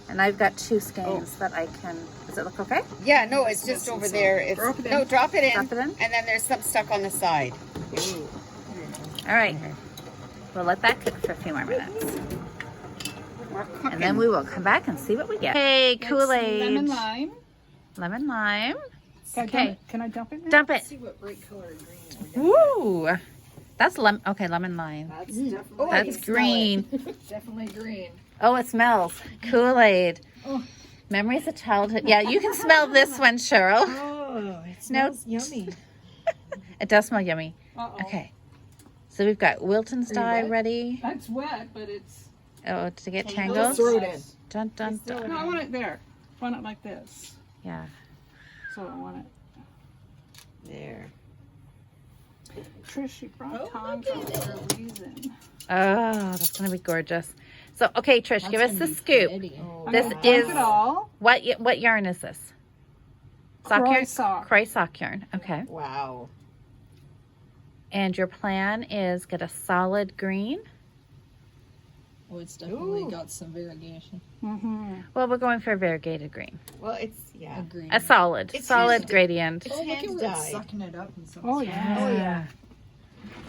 And I've got 2 skeins that I can. Does it look okay? Yeah, no, it's just over there. It's, Drop it in. No, drop it in. Drop it in? And then there's some stuck on the side. Ooh. All right. We'll let that cook for a few more minutes. We're cooking. And then we will come back and see what we get. Hey, Kool Aid. Lemon lime. Lemon lime. Can I Okay. dump it? Can I dump it now? Dump it. See what bright color green we got. Woo! That's lemon lime. That's definitely That's green. definitely green. Oh, it smells. Kool Aid. Oh. Memories of childhood. Yeah, you can smell this one, Cheryl. Oh, it No. smells yummy. It does smell yummy. Uh-oh. Okay. So we've got Wiltons Are you dye wet? ready. That's wet, but it's... Oh, to get Let's tangled. Throw it in. Dun dun dun. No, I want it there. I want it like this. Yeah. So I want it... There. Trish, you brought tongs over for a reason. Oh, that's gonna be gorgeous. So, okay, Trish, give us the scoop. Oh, This I'm gonna is dump it all. what yarn is this? Sock Croy yarn. sock. Croy sock yarn. Okay. wow. And your plan is get a solid green. Oh, it's definitely got some variegation. Mm-hmm. Well, we're going for a variegated green. Well, it's, yeah. A green. A solid It's solid hand- gradient. It's Oh, look at hand where it's dyed. sucking it up and so Oh, yeah. Oh yeah.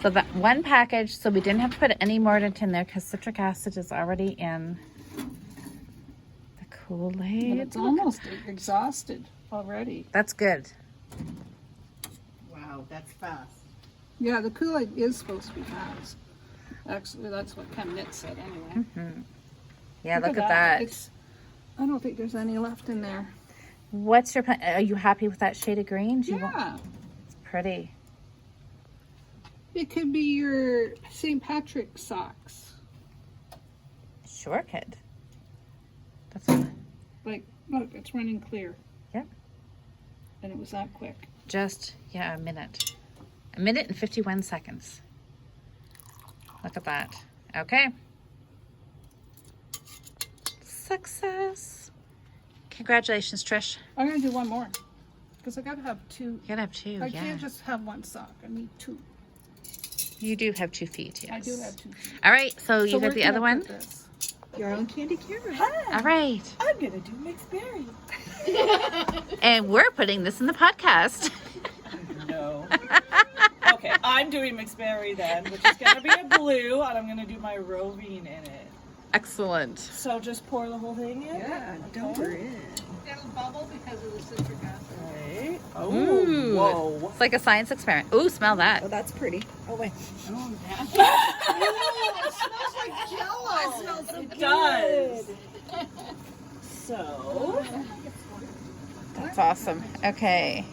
So that one package, so we didn't have to put any mordant in there because citric acid is already in the Kool But Aid. it's almost exhausted already. That's good. Wow, that's fast. Yeah, the Kool Aid is supposed to be fast. Actually, that's what Chemnitz said anyway. Yeah, look at that. It's, I don't think there's any left in there. What's your plan? Are you happy with that shade of green? Do you want, Yeah. it's pretty. It could be your St. Patrick socks. Sure could. That's fine. Like, look, it's running clear. Yep. And it was that quick. Just, yeah, a minute. A minute and 51 seconds. Look at that. Okay. Success. Congratulations, Trish. I'm gonna do one more. Because I gotta have two. You gotta have 2, I yeah. can't just have one sock. I need 2. You do have 2 feet, yes. I do have 2. All right, so you where got the can other I one? put this? Your own candy carrot. All right. I'm gonna do mixed berry. And we're putting this in the podcast. No. Okay, I'm doing mixed berry then, which is gonna be a blue, and I'm gonna do my roving in it. Excellent. So just pour the whole thing in? Yeah, dump her in. It'll bubble because of the citric acid. Right. Oh, Ooh. whoa. It's like a science experiment. Ooh, smell that. Oh, that's pretty. Oh, wait. It does. So, That's awesome. Okay.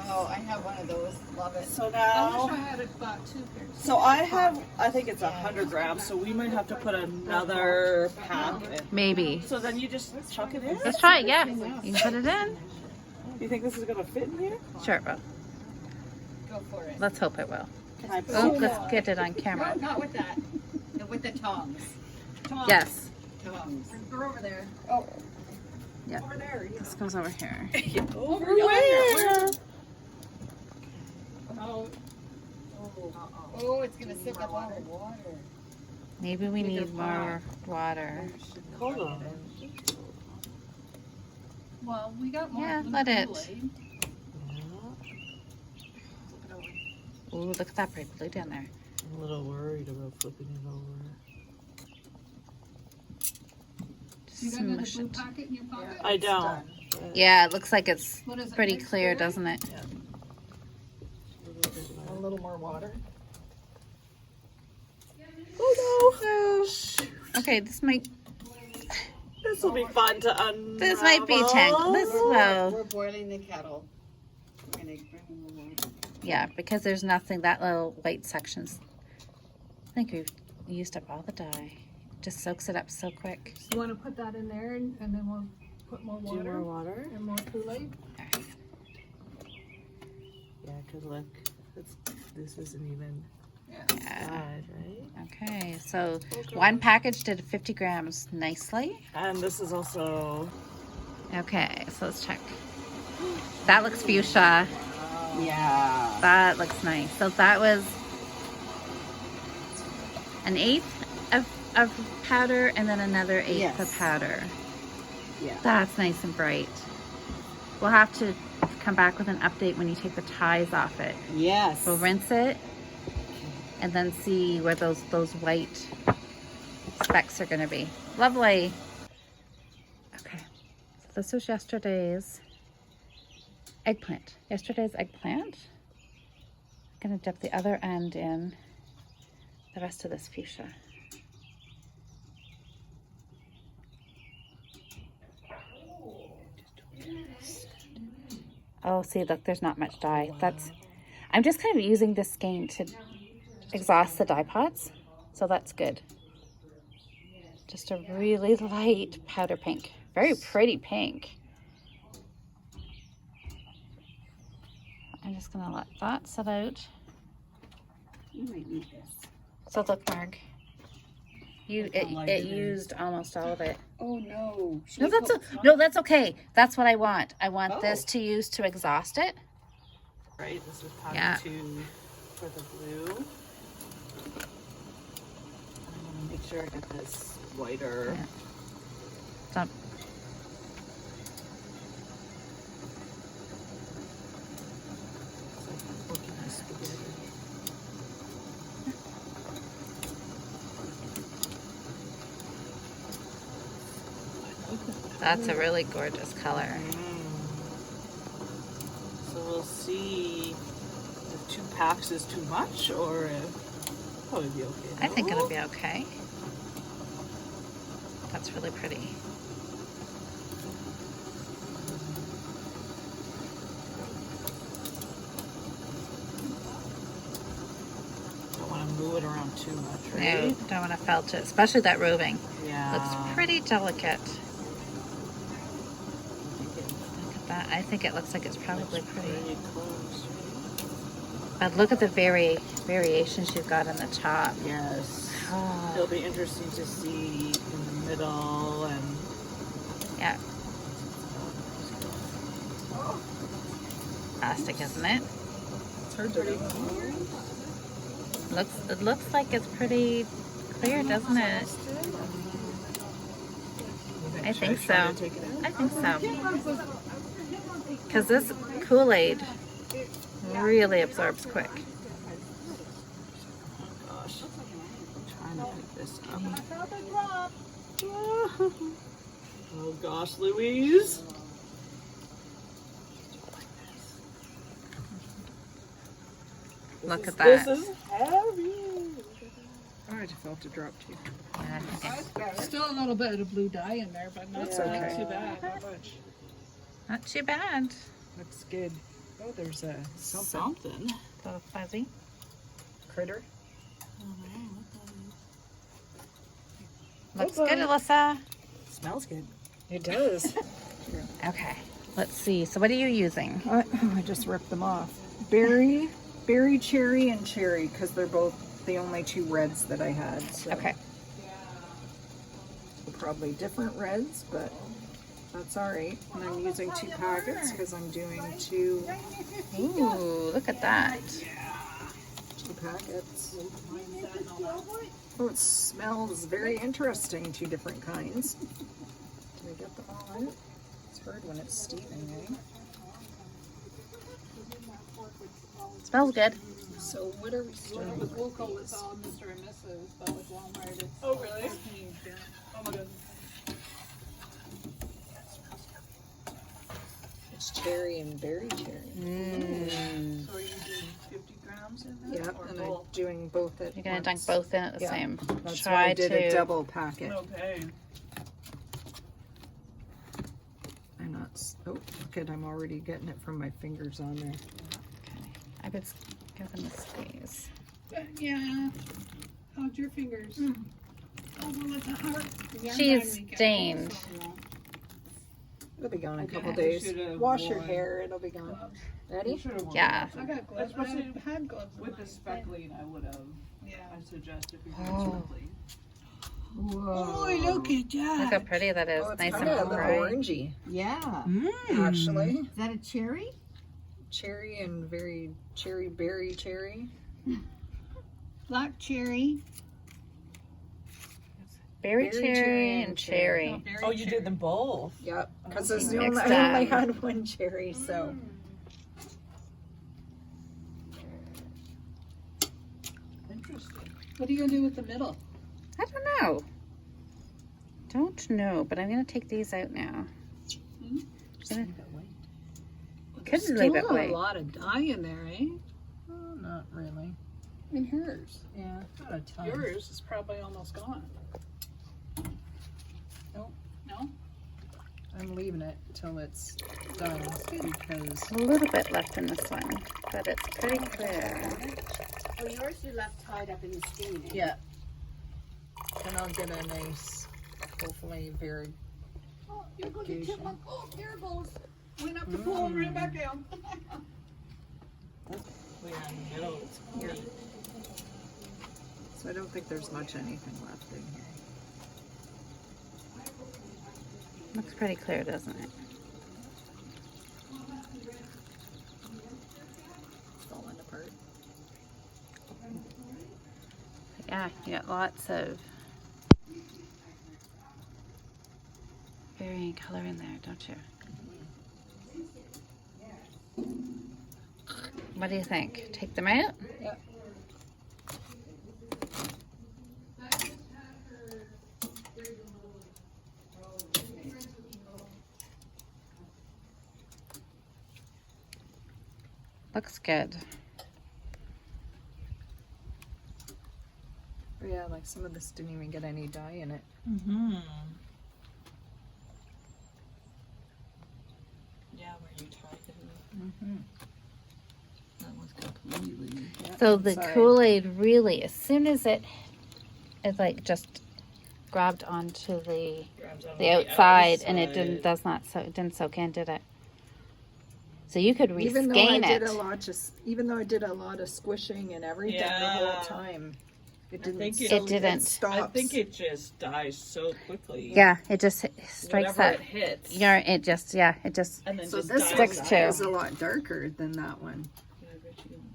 Oh, I have one of those. Love it. so I wish now, I had bought 2 pairs. so I think it's 100 grams, so we might have to put another pack in. Maybe. So then you just chuck it in? Let's try it. Yeah. You can put it in. Do you think this is going to fit in here? Sure it will. Go for it. Let's hope it will. Can I Oh, put let's get it on camera. Not with that. With the tongs. Yes. Tongs. They're over there. Yeah. Over there. Yeah. This goes over here. over where? Oh, Oh, it's gonna sip up all the water. Maybe we need more water. Hold on. well, we got more. Yeah, blue let it. Kool-Aid. Ooh, look at that bright blue down there. I'm a little worried about flipping it over. You got another Smush blue it. packet in your pocket? I don't. Yeah, it looks like it's What is it? pretty mixed clear, with? doesn't it? A little more water. Oh Okay, this might no! This will be fun to unravel. this might be tangled. This will. We're boiling the kettle. We're gonna bring the water. Yeah, because there's nothing, that little white section's, I think we've used up all the dye. Just soaks it up so quick. You want to put that in there and then we'll put more Do water more water? and more Kool-Aid? Yeah, because look, this isn't even Yeah. dyed, right? Okay, so one package did 50 grams nicely. And this is also... Okay, so let's check. That looks fuchsia. Yeah. That looks nice. So that was an eighth of powder and then another eighth of Yes. powder. Yeah. That's nice and bright. We'll have to come back with an update when you take the ties off it. Yes. We'll rinse it and then see where those white specks are gonna be. Lovely. Okay, so this was yesterday's eggplant. Yesterday's eggplant. I'm gonna dip the other end in the rest of this fuchsia. Oh, see, look, there's not much dye. I'm just kind of using this skein to exhaust the dye pots, so that's good. Just a really light powder pink. Very pretty pink. I'm just gonna let that set out. You might need this. So look, Marg, it used almost all of it. Oh no. No, that's okay. That's what I want. I want this to use to exhaust it. Right, this is pattern Yeah. 2 for the blue. I'm gonna make sure I get this whiter. Yeah. Stop. It's like looking at spaghetti. That's a really gorgeous color. So we'll see if 2 packs is too much or if probably be okay. I think no? it'll be okay. That's really pretty. Don't want to move it around too much, No, right? don't want to felt it, especially that roving. Yeah. Looks pretty delicate. Look at that. I think it looks like it's probably pretty. Pretty close. But look at the variations you've got in the top. Yes. Oh, It'll be interesting to see in the middle and yeah. Plastic, isn't it? it's hard to It looks like it's pretty clear, doesn't it? I think so. I think so. Because this Kool Aid really absorbs quick. Gosh. I'm trying to pick this up. Oh gosh, Louise. Look at that. This is heavy. Oh, I just felt it drop too. Still a little bit of blue dye in there, but not That's not okay. too bad. How much? Not too bad. Looks good. Oh, there's a something. A little fuzzy. Critter. Looks good, Alyssa. Smells good. It does. Okay, let's see. So what are you using? I just ripped them off. Berry, cherry, and cherry, because they're both the only two reds that I had. So Okay. probably different reds, but that's all right. And I'm using 2 packets because I'm doing 2 Ooh, look at that. packets. Oh, it smells very interesting. 2 different kinds. Did I get them all out? It's hard when it's steaming, eh? Smells good. So what are we When it doing? was local, it's all Mr. and Mrs. But with Walmart, it's Oh, really? huge. Yeah. Oh my goodness. It's cherry and berry cherry. Mm. So are you doing 50 grams in there? Yep, or and both? I'm doing both at You're gonna once. dunk both in at the Yeah, same. That's Try why I did to. a double packet. Okay. I'm not. Oh, look at! I'm already getting it from my fingers on there. Okay. I would give them a squeeze. Yeah. How'd your fingers? Oh, well, it's a heart. She's stained. It'll be gone in a couple You days. should've Wash your worn hair; it'll be gone. Ready? You should've worn Yeah. I got gloves. I Especially had gloves. on with the mine. speckling, I would have. Yeah. I suggest if you're Oh. doing speckling. Oh, look at that. Look how pretty that is. Oh, it's Nice kind and of bright. orangey, Yeah. actually. Is that a cherry? Cherry and very berry cherry. Black cherry. Berry cherry and cherry. Oh, you did them both. Yep, because Mixed I only up. had 1 cherry, so. Interesting. What are you gonna do with the middle? I don't know. Don't know, but I'm gonna take these out now. Gonna- Could Still leave it a white. lot of dye in there, eh? Oh, not really. In hers. Yeah, not a ton. Yours is probably almost gone. Nope. No? I'm leaving it till it's done because A little bit left in this one, but it's pretty clear. Oh, yours you left tied up in the skein. eh? yeah, and I'll get a nice, hopefully very. Oh, you're going to Occasion. chipmunk. Oh, there it goes. Went up the pole and ran back down. Yeah, in the middle, it's Yeah. So I don't think there's much anything left in here. Looks pretty clear, doesn't it? It's falling apart. Yeah, you got lots of varying color in there, don't you? What do you think? Take them out? Yep. Looks good. Oh, yeah, like some of this didn't even get any dye in it. Mm-hmm. Yeah, where you tied it. Mm-hmm. That was completely. So the inside. Kool Aid really, as soon as it like just grabbed onto the outside and it didn't soak in, did it? So you could Even though I reskein did it. even though I did a lot of squishing and everything the Yeah. whole time, it didn't. think It didn't. stops. I think it just dies so quickly. Yeah, it just strikes Whatever that. it hits. Yeah, it just And then So just this dies sticks one to. is a lot darker than that one.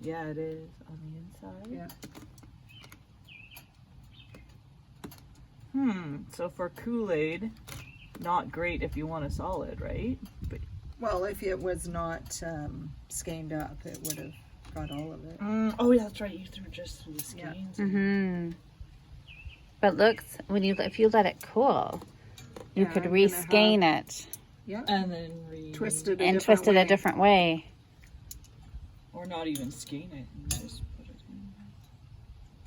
Yeah, it is on the inside. Yeah. So for Kool Aid, not great if you want a solid, right? But Well, if it was not skeined up, it would have got all of it. oh, yeah, that's right. You threw just through the Yeah. skeins. Mm-hmm. But look, if you let it cool, you Yeah, could I'm gonna reskein it Yeah. And then Twisted and twist it a different way. or not even skein it and just put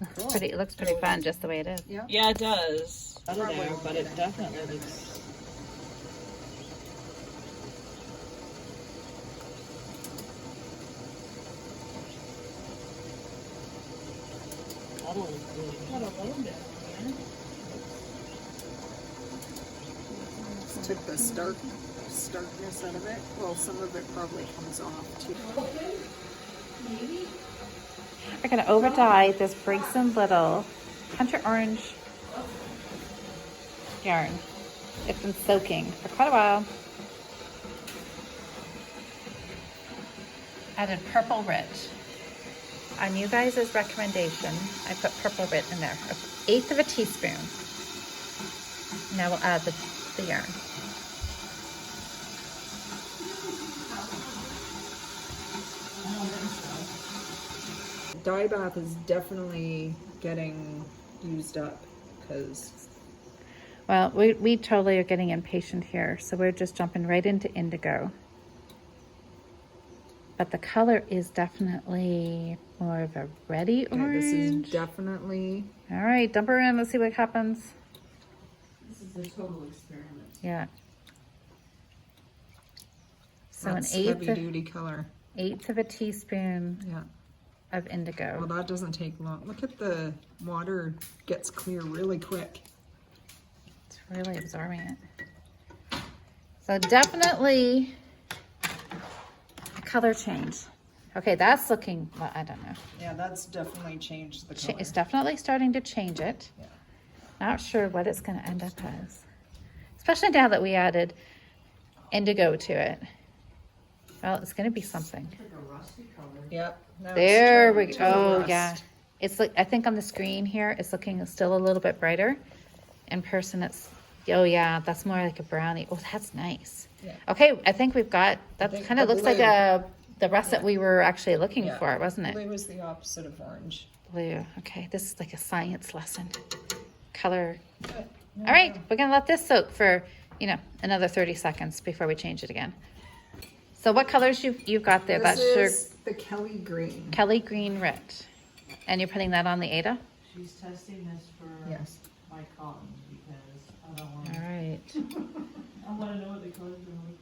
It looks pretty fun just the way it is. Yeah, it does. Out of there, but it definitely looks. That'll look really good. Got a little bit. Let's take the starkness out of it. Well, some of it probably comes off too. We're gonna over dye this Rit and Wiltons Hunter Orange yarn. It's been soaking for quite a while. Added purple Rit. On you guys' recommendation, I put purple Rit in there, 1/8 of a teaspoon. Now we'll add the yarn. Dye bath is definitely getting used up because Well, we totally are getting impatient here, so we're just jumping right into indigo. But the color is definitely more of a reddy orange. this is definitely All right, dump her in. Let's see what happens. This is a total experiment. Yeah. So that's an heavy duty color. 1/8 of a teaspoon Yeah. of indigo. Well, that doesn't take long. Look at the water gets clear really quick. It's really absorbing it. So definitely a color change. Okay, that's looking, well, I don't know. Yeah, that's definitely changed the color. It's definitely starting to change it. Yeah. Not sure what it's going to end up as. Especially now that we added indigo to it. Well, it's going to be something. Yep. now There it's we turning go. to Oh, rust. yeah. It's like, I think on the screen here, it's looking still a little bit brighter. In person, it's, oh yeah, that's more like a brownie. Oh, that's nice. Yeah. Okay, I think we've got, that think kind of the looks like blue. the rest that we were actually looking Yeah. for, wasn't it? Blue was the opposite of orange. Blue. Okay, this is like a science lesson. Color. All right, we're gonna let this soak for, another 30 seconds before we change it again. So what colors you've got there? This That's your is the Kelly green. Kelly green Rit. And you're putting that on the Aida? She's testing this for Yes. my cotton because I don't want. All right. I want to know what the colors are going to look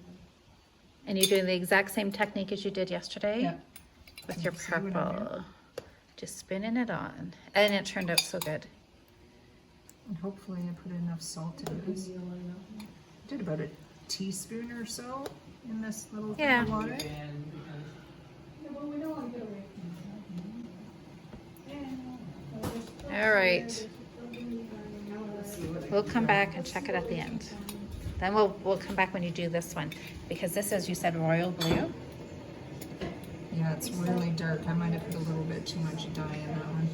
And you're doing the exact same technique as you did yesterday? Yeah. With your See what I'm doing? purple. Just spinning it on. And it turned out so good. And hopefully I put enough salt in this. Did about a teaspoon or so in this little thing Yeah. of water. All right. We'll come back and check it at the end. Then we'll come back when you do this one. Because this is, you said, royal blue. Yeah, it's really dark. I might have put a little bit too much dye in that one.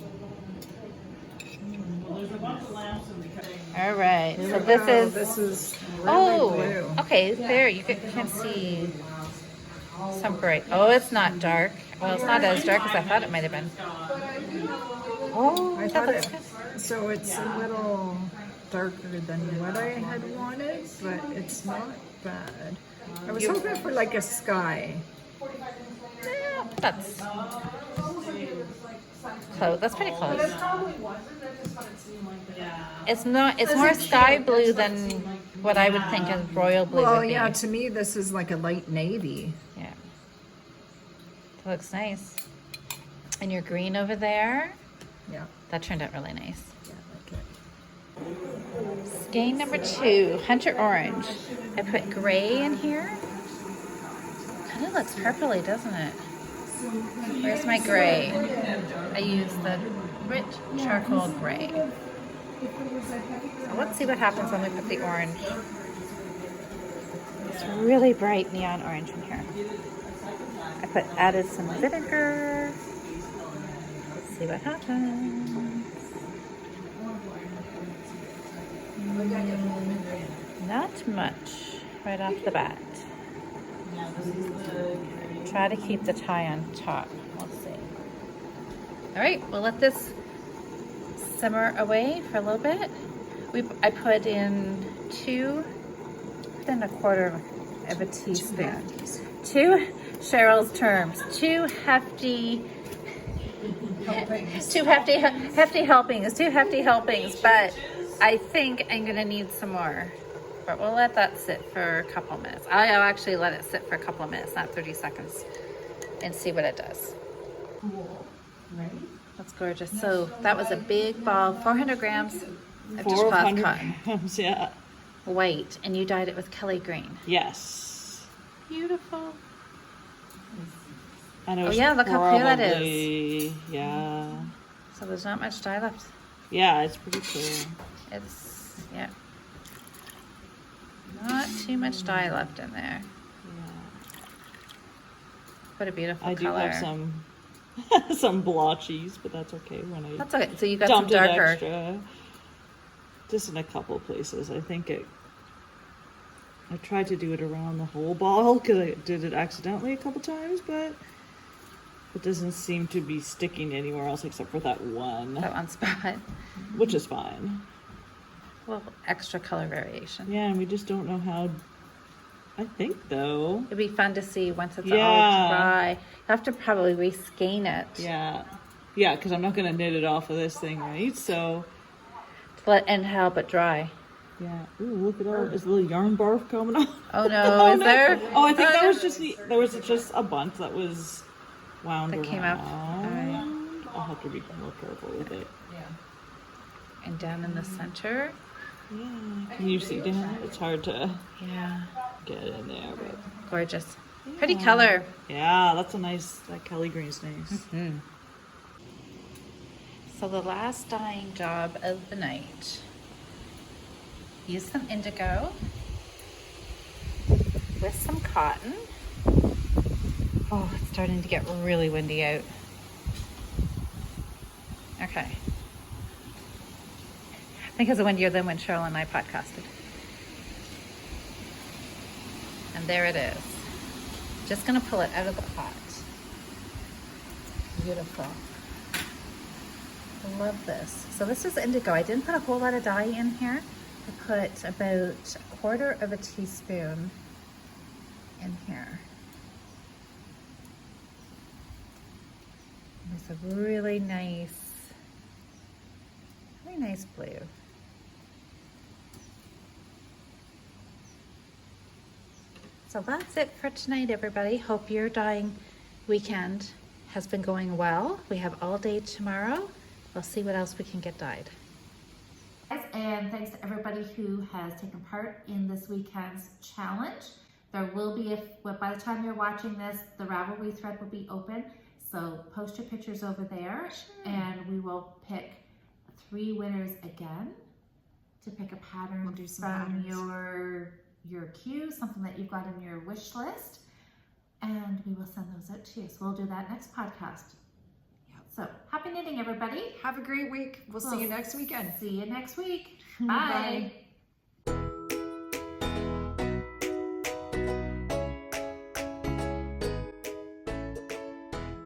Well, there's a bunch of lamps in the cutting. All right. So This is really blue. Okay, there, you can see some bright. Oh, it's not dark. Well, it's not as dark as I thought it might have been. Oh, I that thought looks it, good. so it's a little darker than what I had wanted, but it's not bad. I was hoping for like a sky. Yeah, that's close. That's pretty close. It's not. It's more sky blue than what I would think of royal blue Well, would be. yeah, to me this is like a light navy. Yeah. That looks nice. And your green over there. Yeah, That turned out really nice. yeah, okay. Skein number 2, Hunter Orange. I put gray in here. Kind of looks purpley, doesn't it? Where's my gray? I use the Rit charcoal gray. So let's see what happens when we put the orange. It's really bright neon orange in here. I added some vinegar. Let's see what happens. Not much right off the bat. Try to keep the tie on top. We'll see. All right, we'll let this simmer away for a little bit. I put in 2 1/4 of a teaspoon. 2 Cheryl's terms, 2 hefty helpings. Two hefty helpings, but I think I'm gonna need some more. But we'll let that sit for a couple minutes. I'll actually let it sit for a couple of minutes, not 30 seconds, and see what it does. Right? That's gorgeous. So that was a big ball, 400 grams of dishcloth 400 cotton, grams, yeah. white, and you dyed it with Kelly green. Yes. Beautiful. And it Oh was yeah, look how clear that is. probably- Yeah. So there's not much dye left. Yeah, it's pretty clear. It's, yeah. Not too much dye left in there. Yeah. What a beautiful I color. do have some blotchies, but that's okay when I That's okay. So you got some dumped it darker. extra. Just in a couple places. I tried to do it around the whole bottle because I did it accidentally a couple times, but it doesn't seem to be sticking anywhere else except for that one, spot. which is fine. Well, extra color variation. Yeah, and we just don't know how. I think though. It'd be fun to see once it's all Yeah. dry. You have to probably reskein it. Yeah, because I'm not gonna knit it off of this thing, right? So. And help it dry. Yeah. Ooh, look at all this little yarn barf coming off. Oh no, is no. there? Oh, I think Oh, that no. was just a bunch that was wound That around. came up. All right. I'll have to be more careful with it. And down in the center. Yeah. Can you see down? It's hard to Yeah. get in there, but Gorgeous. Pretty color. yeah, that's a nice. That Kelly green's nice. Mm. So the last dyeing job of the night. Use some indigo with some cotton. Oh, it's starting to get really windy out. Okay. I think it's windier than when Cheryl and I podcasted. And there it is. Just gonna pull it out of the pot. Beautiful. I love this. So this is indigo. I didn't put a whole lot of dye in here. I put about 1/4 of a teaspoon in here. It's a really nice blue. So that's it for tonight, everybody. Hope your dyeing weekend has been going well. We have all day tomorrow. We'll see what else we can get dyed. And thanks to everybody who has taken part in this weekend's challenge. There will be, by the time you're watching this, the Ravelry thread will be open. So post your pictures over there, and we will pick 3 winners again to pick a pattern We'll do some from patterns. your queue, something that you've got in your wish list, and we will send those out to you. So we'll do that next podcast. Yep. So happy knitting, everybody. Have a great week. We'll see you next weekend. See you next week. Bye. Bye.